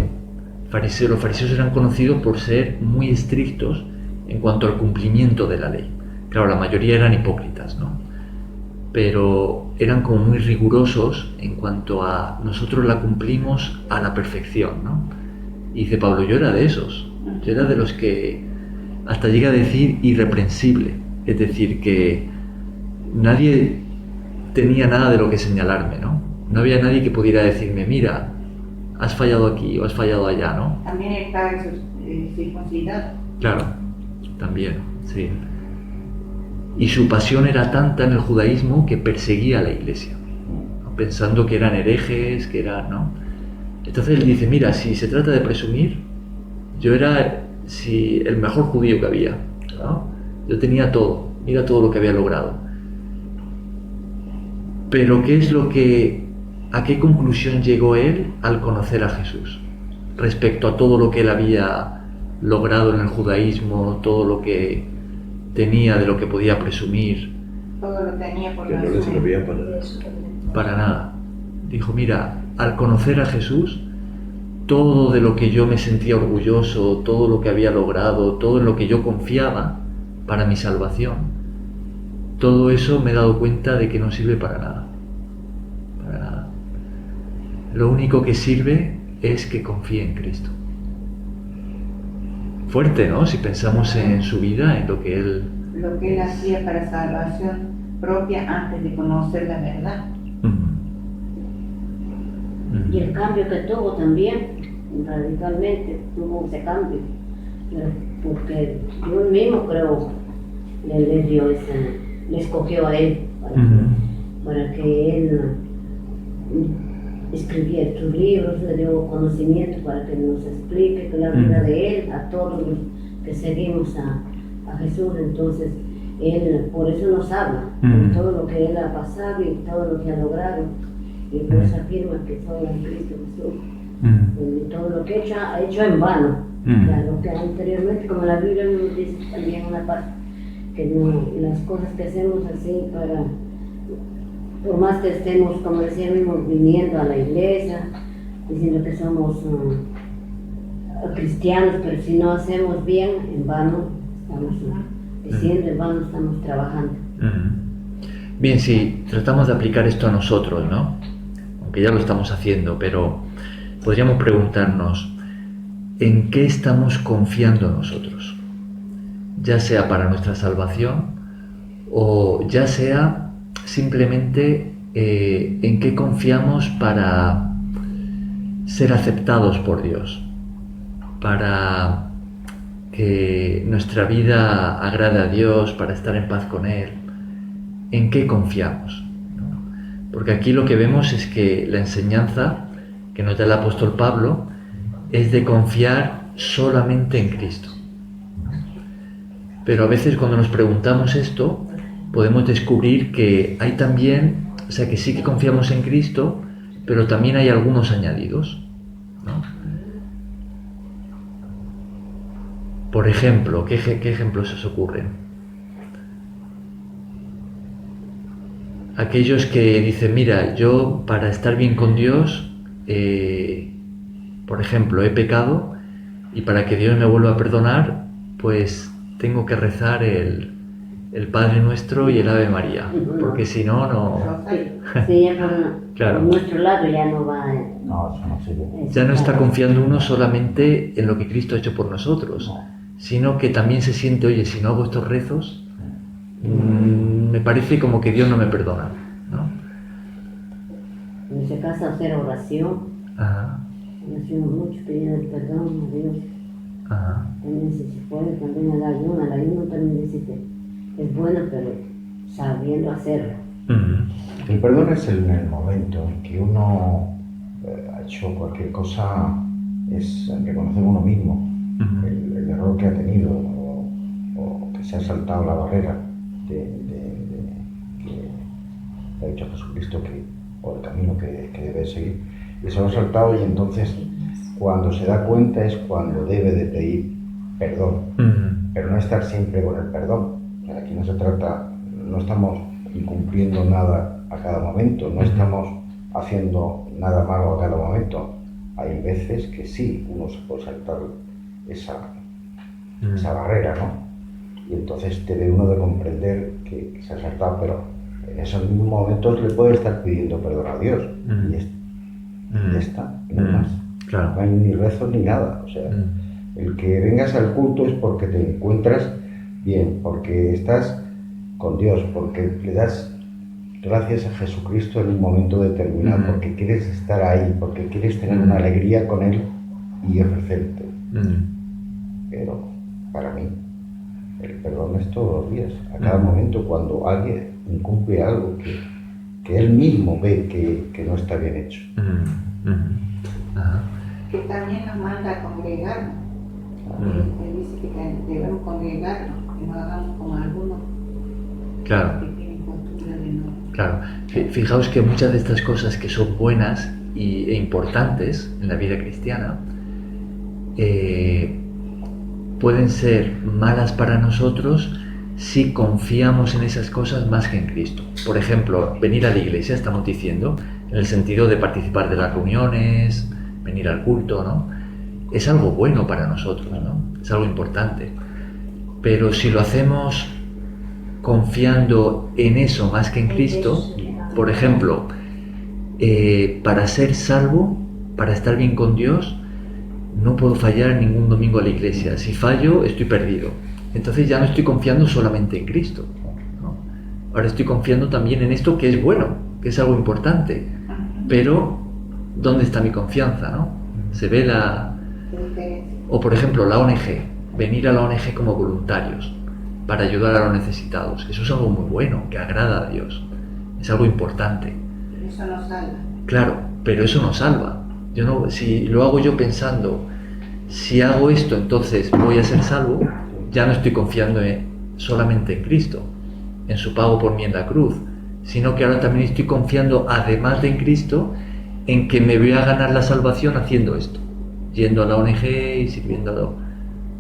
Los fariseos eran conocidos por ser muy estrictos en cuanto al cumplimiento de la ley. Claro, la mayoría eran hipócritas, ¿no? Pero eran como muy rigurosos en cuanto a nosotros la cumplimos a la perfección, ¿no? Y dice Pablo, yo era de esos, yo era de los que hasta llega a decir irreprensible, es decir, que nadie tenía nada de lo que señalarme, ¿no? No había nadie que pudiera decirme, mira, has fallado aquí o has fallado allá, ¿no? También estaba circuncidado. Claro, también, sí. Y su pasión era tanta en el judaísmo que perseguía a la iglesia, ¿no? Pensando que eran herejes, que eran, ¿no? Entonces él dice, mira, si se trata de presumir, yo era el mejor judío que había, ¿no? Yo tenía todo, mira todo lo que había logrado. Pero ¿a qué conclusión llegó él al conocer a Jesús? Respecto a todo lo que él había logrado en el judaísmo, todo lo que tenía, de lo que podía presumir. Todo lo tenía por Que la no le fe. servía para nada. Para nada. Dijo, mira, al conocer a Jesús, todo de lo que yo me sentía orgulloso, todo lo que había logrado, todo en lo que yo confiaba para mi salvación, todo eso me he dado cuenta de que no sirve para nada. Para nada. Lo único que sirve es que confíe en Cristo. Fuerte, ¿no? Si pensamos en su vida, en lo que él hacía para salvación propia antes de conocer la verdad. Y el cambio que tuvo también, radicalmente, tuvo ese cambio. Porque Dios mismo, creo, le dio le escogió a él para que él escribiera sus libros, le dio conocimiento para que nos explique la vida de él a todos los que seguimos a Jesús. Entonces, él por eso nos habla de todo lo que él ha pasado y todo lo que ha logrado. Y pues afirma que soy en Cristo Jesús. Y todo lo que ha hecho en vano. Claro que anteriormente, como la Biblia nos dice también una parte, que las cosas que hacemos así por más que estemos, como decíamos, viniendo a la iglesia, diciendo que somos cristianos, pero si no hacemos bien, en vano estamos diciendo, en vano estamos trabajando. Bien, si tratamos de aplicar esto a nosotros, ¿no? Aunque ya lo estamos haciendo, pero podríamos preguntarnos, en qué estamos confiando nosotros, ya sea para nuestra salvación o ya sea simplemente en qué confiamos para ser aceptados por Dios, para que nuestra vida agrade a Dios, para estar en paz con Él. ¿En qué confiamos? Porque aquí lo que vemos es que la enseñanza que nos da el apóstol Pablo es de confiar solamente en Cristo. Pero a veces cuando nos preguntamos esto, podemos descubrir que hay también, o sea, que sí que confiamos en Cristo, pero también hay algunos añadidos, ¿no? Por ejemplo, ¿qué ejemplos os ocurren? Aquellos que dicen, mira, yo para estar bien con Dios, por ejemplo, he pecado y para que Dios me vuelva a perdonar, pues tengo que rezar el Padre Nuestro y el Ave María, porque si no, no... Sí, ya Claro. por nuestro lado ya no va... No, eso no sirve. Ya no está confiando uno solamente en lo que Cristo ha hecho por nosotros, sino que también se siente, oye, si no hago estos rezos, me parece como que Dios no me perdona, ¿no? En ese caso, hacer oración. Ajá, Oración mucho, pedir el perdón a Dios. ajá, También si se puede, también el ayuno. El ayuno también dice que es bueno, pero sabiendo hacerlo. ujú, El perdón es el momento en que uno ha hecho cualquier cosa, es reconocer uno mismo ujú, el error que ha tenido o que se ha saltado la barrera que ha dicho Jesucristo o el camino que debe seguir. Y se lo ha saltado, y entonces cuando se da cuenta es cuando debe de pedir perdón, ujú, pero no estar siempre con el perdón. O sea, aquí no se trata, no estamos incumpliendo nada a cada momento, no estamos haciendo nada malo a cada momento. Hay veces que sí, uno se puede saltar esa barrera, ¿no? Y entonces debe uno de comprender que se ha saltado, pero en esos mismos momentos le puede estar pidiendo perdón a Dios. Y ya está, no hay más. claro. No hay ni rezos ni nada. O sea, el que vengas al culto es porque te encuentras bien, porque estás con Dios, porque le das gracias a Jesucristo en un momento determinado, porque quieres estar ahí, porque quieres tener una alegría con Él y ofrecerte. Pero para mí el perdón es todos los días, a cada momento, cuando alguien incumple algo que él mismo ve que no está bien hecho. Ajá. Que también nos manda a congregarnos. Él dice que debemos congregarnos, que no hagamos como algunos Claro. que tienen costumbre de no. Claro, fijaos que muchas de estas cosas que son buenas e importantes en la vida cristiana pueden ser malas para nosotros si confiamos en esas cosas más que en Cristo. Por ejemplo, venir a la iglesia, estamos diciendo, en el sentido de participar de las reuniones, venir al culto, ¿no? Es algo bueno para nosotros, ¿no? Es algo importante. Pero si lo hacemos confiando en eso más que en Cristo, por ejemplo, para ser salvo, para estar bien con Dios, no puedo fallar ningún domingo a la iglesia. Si fallo, estoy perdido. Entonces ya no estoy confiando solamente en Cristo, ¿no? Ahora estoy confiando también en esto que es bueno, que es algo importante. Pero, ¿dónde está mi confianza, no? Se ve O por ejemplo, la ONG, venir a la ONG como voluntarios para ayudar a los necesitados. Eso es algo muy bueno, que agrada a Dios. Es algo importante. Eso nos salva. Claro, pero eso no salva. Si lo hago yo pensando, si hago esto, entonces voy a ser salvo, ya no estoy confiando solamente en Cristo, en su pago por mí en la cruz, sino que ahora también estoy confiando, además de en Cristo, en que me voy a ganar la salvación haciendo esto, yendo a la ONG y sirviendo,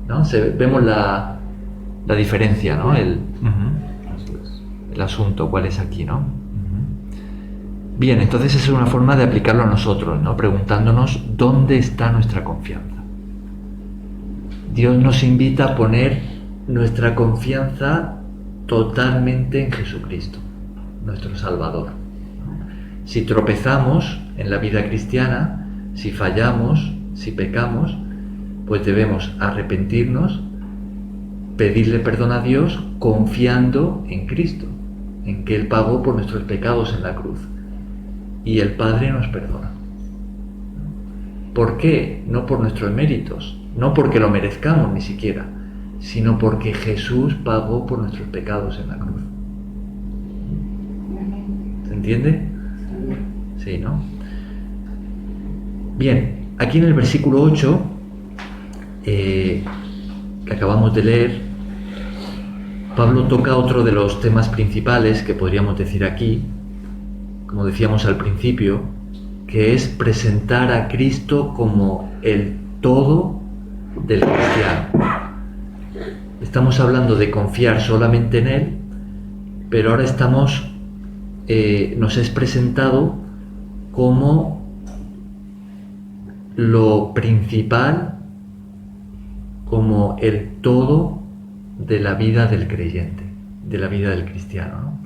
¿no? Vemos la diferencia, ¿no? El asunto, ¿cuál es aquí, no? Bien, entonces esa es una forma de aplicarlo a nosotros, ¿no? Preguntándonos dónde está nuestra confianza. Dios nos invita a poner nuestra confianza totalmente en Jesucristo, nuestro Salvador. Si tropezamos en la vida cristiana, si fallamos, si pecamos, pues debemos arrepentirnos, pedirle perdón a Dios confiando en Cristo, en que Él pagó por nuestros pecados en la cruz. Y el Padre nos perdona. ¿Por qué? No por nuestros méritos, no porque lo merezcamos ni siquiera, sino porque Jesús pagó por nuestros pecados en la cruz. ¿Se entiende? Sí, ¿no? Bien, aquí en el versículo 8, que acabamos de leer, Pablo toca otro de los temas principales que podríamos decir aquí, como decíamos al principio, que es presentar a Cristo como el todo del cristiano. Estamos hablando de confiar solamente en Él, pero ahora nos es presentado como lo principal, como el todo de la vida del creyente, de la vida del cristiano, ¿no?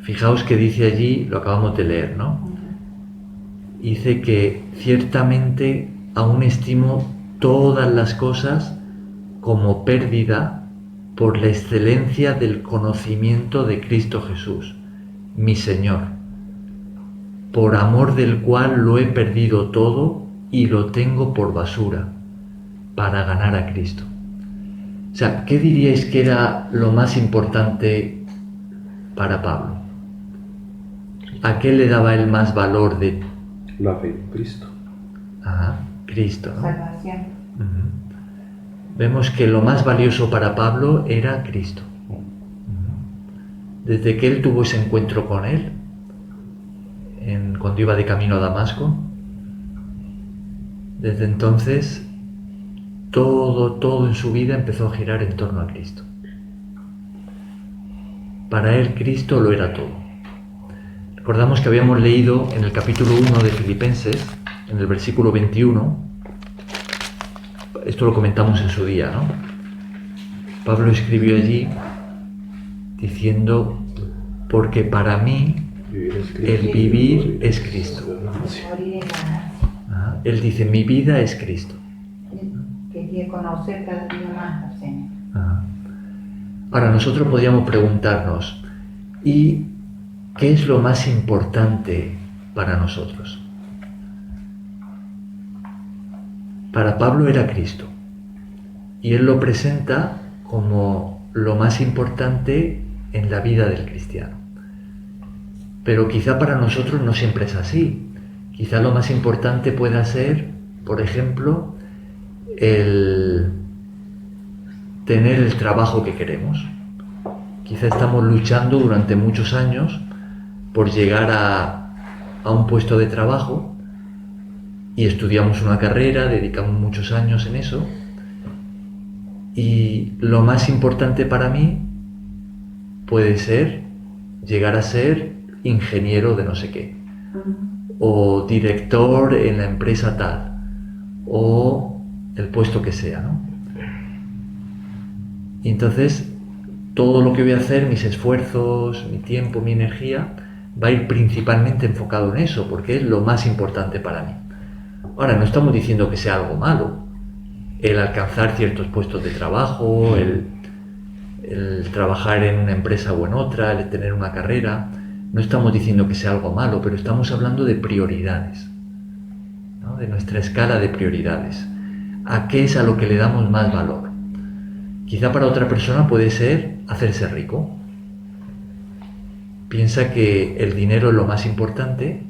Fijaos que dice allí, lo acabamos de leer, ¿no? Dice que ciertamente aún estimo todas las cosas como pérdida por la excelencia del conocimiento de Cristo Jesús, mi Señor, por amor del cual lo he perdido todo y lo tengo por basura para ganar a Cristo. O sea, ¿qué diríais que era lo más importante para Pablo? ¿A qué le daba el más valor de La fe en Cristo. Ajá, Cristo, ¿no? Salvación. Vemos que lo más valioso para Pablo era Cristo. Desde que él tuvo ese encuentro con Él, cuando iba de camino a Damasco, desde entonces todo en su vida empezó a girar en torno a Cristo. Para él Cristo lo era todo. Recordamos que habíamos leído en el capítulo 1 de Filipenses, en el versículo 21, esto lo comentamos en su día, ¿no? Pablo escribió allí diciendo, porque para mí el vivir es Cristo. Morir es ganar. Él dice, mi vida es Cristo. Que quiere conocer cada día más al Señor. Ahora nosotros podríamos preguntarnos, ¿y qué es lo más importante para nosotros? Para Pablo era Cristo, y él lo presenta como lo más importante en la vida del cristiano. Pero quizá para nosotros no siempre es así. Quizá lo más importante pueda ser, por ejemplo, el tener el trabajo que queremos. Quizá estamos luchando durante muchos años por llegar a un puesto de trabajo y estudiamos una carrera, dedicamos muchos años en eso, y lo más importante para mí puede ser llegar a ser ingeniero de no sé qué, o director en la empresa tal, o el puesto que sea, ¿no? Y entonces todo lo que voy a hacer, mis esfuerzos, mi tiempo, mi energía, va a ir principalmente enfocado en eso, porque es lo más importante para mí. Ahora, no estamos diciendo que sea algo malo el alcanzar ciertos puestos de trabajo, el trabajar en una empresa o en otra, el tener una carrera. No estamos diciendo que sea algo malo, pero estamos hablando de prioridades, ¿no? De nuestra escala de prioridades. ¿A qué es a lo que le damos más valor? Quizá para otra persona puede ser hacerse rico. Piensa que el dinero es lo más importante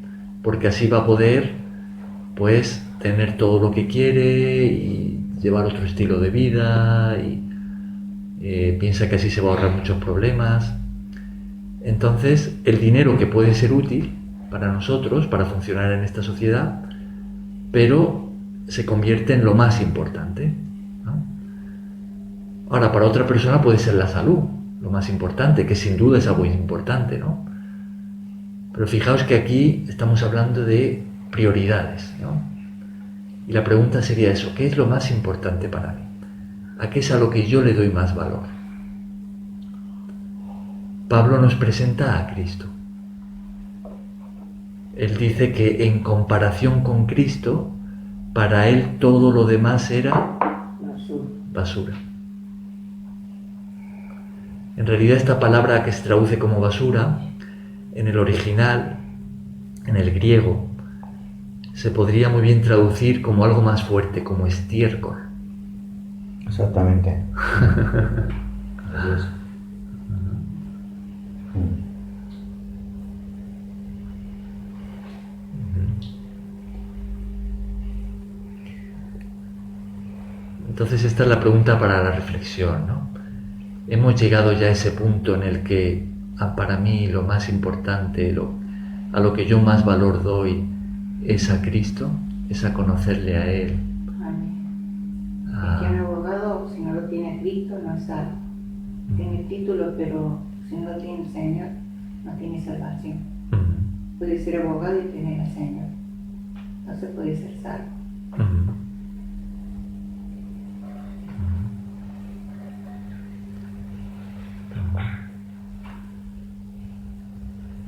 porque así va a poder, pues, tener todo lo que quiere y llevar otro estilo de vida, y piensa que así se va a ahorrar muchos problemas. Entonces, el dinero, que puede ser útil para nosotros, para funcionar en esta sociedad, pero se convierte en lo más importante, ¿no? Ahora, para otra persona puede ser la salud lo más importante, que sin duda es algo importante, ¿no? Pero fijaos que aquí estamos hablando de prioridades, ¿no? Y la pregunta sería eso, ¿qué es lo más importante para mí? ¿A qué es a lo que yo le doy más valor? Pablo nos presenta a Cristo. Él dice que en comparación con Cristo, para él todo lo demás era basura. En realidad esta palabra que se traduce como basura, en el original, en el griego, se podría muy bien traducir como algo más fuerte, como estiércol. Exactamente. Así es. Entonces esta es la pregunta para la reflexión, ¿no? Hemos llegado ya a ese punto en el que para mí lo más importante, a lo que yo más valor doy es a Cristo, es a conocerle a Él. Amén. Es que un abogado, si no lo tiene a Cristo, no es salvo. Tiene título, pero si no lo tiene el Señor, no tiene salvación. Puede ser abogado y tener al Señor. No se puede ser salvo.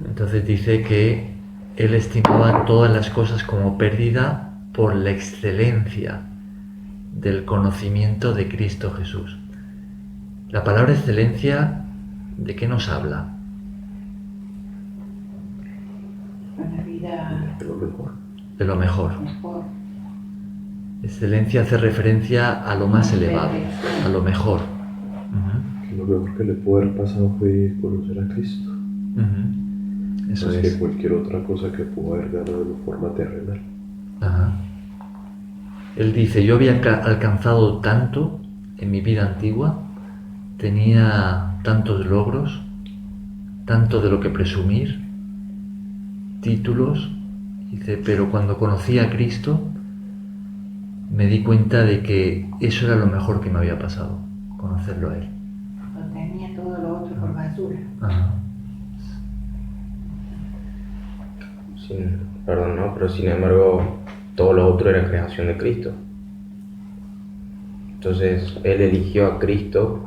Entonces dice que él estimaba todas las cosas como pérdida por la excelencia del conocimiento de Cristo Jesús. La palabra excelencia, ¿de qué nos habla? Una vida De lo mejor. De lo mejor. mejor. Excelencia hace referencia a lo más elevado, a lo mejor. Lo mejor que le pudo haber pasado fue conocer a Cristo. Eso Más es. que cualquier otra cosa que pudo haber ganado de forma terrenal. Ajá. Él dice, yo había alcanzado tanto en mi vida antigua, tenía tantos logros, tanto de lo que presumir, títulos, dice, pero cuando conocí a Cristo me di cuenta de que eso era lo mejor que me había pasado, conocerlo a Él. Lo tenía todo lo otro por basura. Ajá. Perdón, ¿no? Pero sin embargo, todo lo otro era creación de Cristo. Entonces, Él eligió a Cristo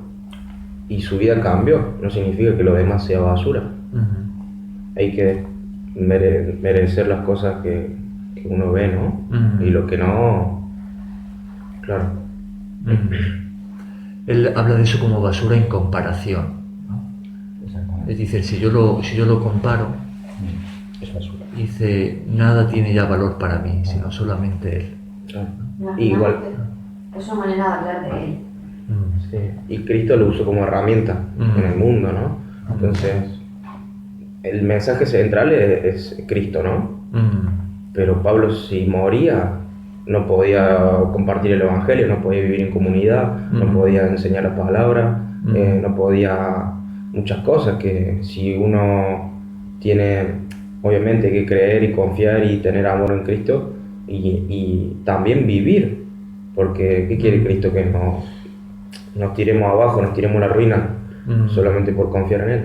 y su vida cambió. No significa que lo demás sea basura. Hay que merecer las cosas que uno ve, ¿no? Y lo que no, claro. Él habla de eso como basura en comparación, ¿no? Exactamente. Es decir, si yo lo comparo, Es basura. dice, nada tiene ya valor para mí, sino solamente Él. Claro. Y Igual. Es una manera de hablar de Él. Sí. Y Cristo lo usó como herramienta en el mundo, ¿no? Entonces, el mensaje central es Cristo, ¿no? Pero Pablo, si moría, no podía compartir el Evangelio, no podía vivir en comunidad, no podía enseñar la palabra, no podía muchas cosas que si uno tiene, obviamente, que creer y confiar y tener amor en Cristo y también vivir, porque ¿qué quiere Cristo? Que nos tiremos abajo, nos tiremos a la ruina solamente por confiar en Él.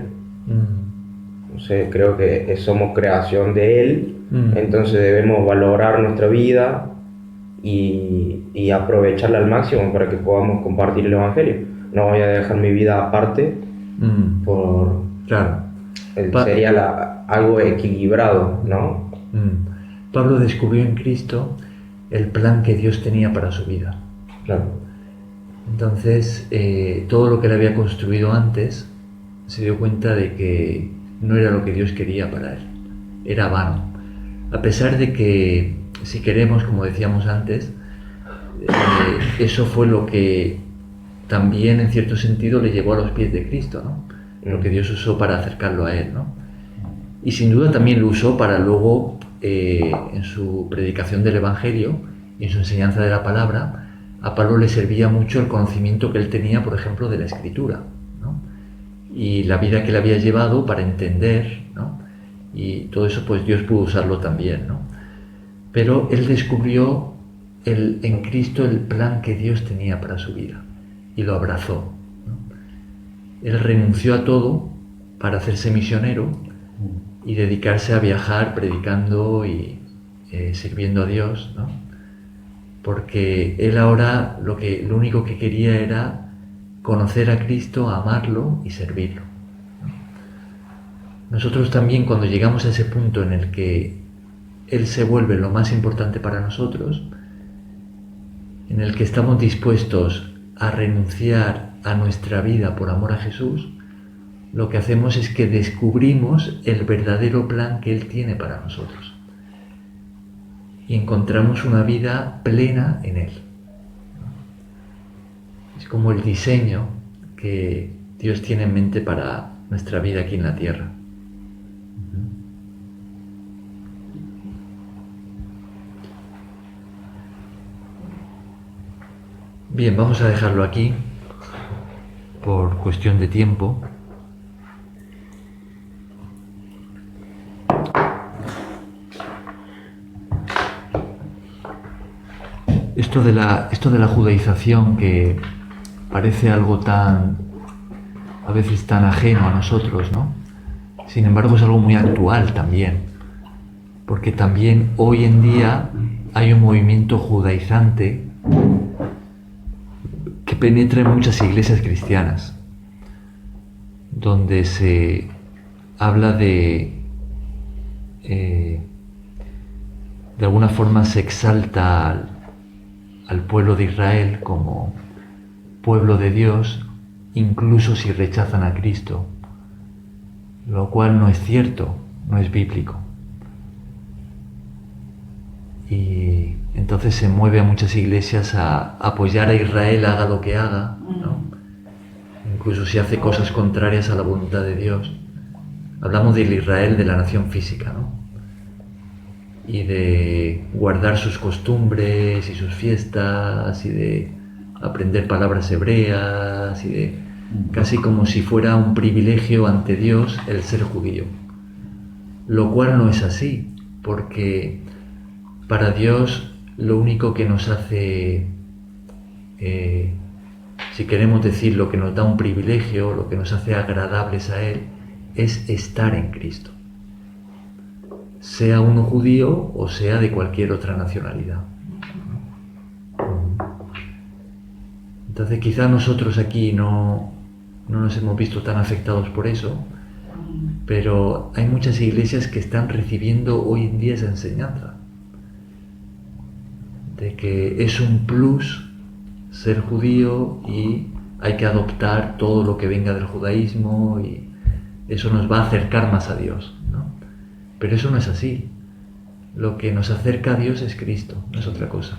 No sé, creo que somos creación de Él, entonces debemos valorar nuestra vida y aprovecharla al máximo para que podamos compartir el Evangelio. No voy a dejar mi vida aparte por... Claro. Sería algo equilibrado, ¿no? Pablo descubrió en Cristo el plan que Dios tenía para su vida. Claro. Entonces, todo lo que él había construido antes, se dio cuenta de que no era lo que Dios quería para él. Era vano. A pesar de que, si queremos, como decíamos antes, eso fue lo que también, en cierto sentido, le llevó a los pies de Cristo, ¿no? Lo que Dios usó para acercarlo a Él, ¿no? Y sin duda también lo usó para luego, en su predicación del Evangelio y en su enseñanza de la palabra, a Pablo le servía mucho el conocimiento que él tenía, por ejemplo, de la Escritura, ¿no? Y la vida que él había llevado para entender, ¿no? Y todo eso, pues Dios pudo usarlo también, ¿no? Pero él descubrió en Cristo el plan que Dios tenía para su vida y lo abrazó, ¿no? Él renunció a todo para hacerse misionero y dedicarse a viajar predicando y sirviendo a Dios, ¿no? Porque él ahora lo único que quería era conocer a Cristo, amarlo y servirlo, ¿no? Nosotros también, cuando llegamos a ese punto en el que Él se vuelve lo más importante para nosotros, en el que estamos dispuestos a renunciar a nuestra vida por amor a Jesús, lo que hacemos es que descubrimos el verdadero plan que Él tiene para nosotros. Y encontramos una vida plena en Él. Es como el diseño que Dios tiene en mente para nuestra vida aquí en la tierra. Bien, vamos a dejarlo aquí por cuestión de tiempo. Esto de la judaización, que parece algo a veces tan ajeno a nosotros, ¿no? Sin embargo, es algo muy actual también, porque también hoy en día hay un movimiento judaizante que penetra en muchas iglesias cristianas, donde se habla de alguna forma se exalta al pueblo de Israel como pueblo de Dios, incluso si rechazan a Cristo, lo cual no es cierto, no es bíblico. Y entonces se mueve a muchas iglesias a apoyar a Israel, haga lo que haga, ¿no? Incluso si hace cosas contrarias a la voluntad de Dios. Hablamos del Israel de la nación física, ¿no? Y de guardar sus costumbres y sus fiestas y de aprender palabras hebreas y de casi como si fuera un privilegio ante Dios el ser judío, lo cual no es así, porque para Dios lo único que nos hace, si queremos decir lo que nos da un privilegio, lo que nos hace agradables a Él, es estar en Cristo, sea uno judío o sea de cualquier otra nacionalidad. Entonces quizá nosotros aquí no nos hemos visto tan afectados por eso, pero hay muchas iglesias que están recibiendo hoy en día esa enseñanza, de que es un plus ser judío y hay que adoptar todo lo que venga del judaísmo y eso nos va a acercar más a Dios, ¿no? Pero eso no es así. Lo que nos acerca a Dios es Cristo, no es otra cosa.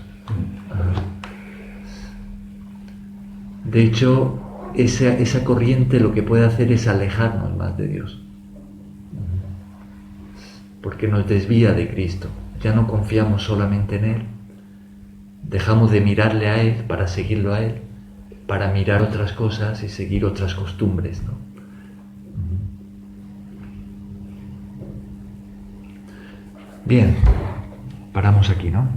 De hecho, esa corriente lo que puede hacer es alejarnos más de Dios, porque nos desvía de Cristo. Ya no confiamos solamente en Él, dejamos de mirarle a Él para seguirlo a Él, para mirar otras cosas y seguir otras costumbres, ¿no? Bien, paramos aquí, ¿no?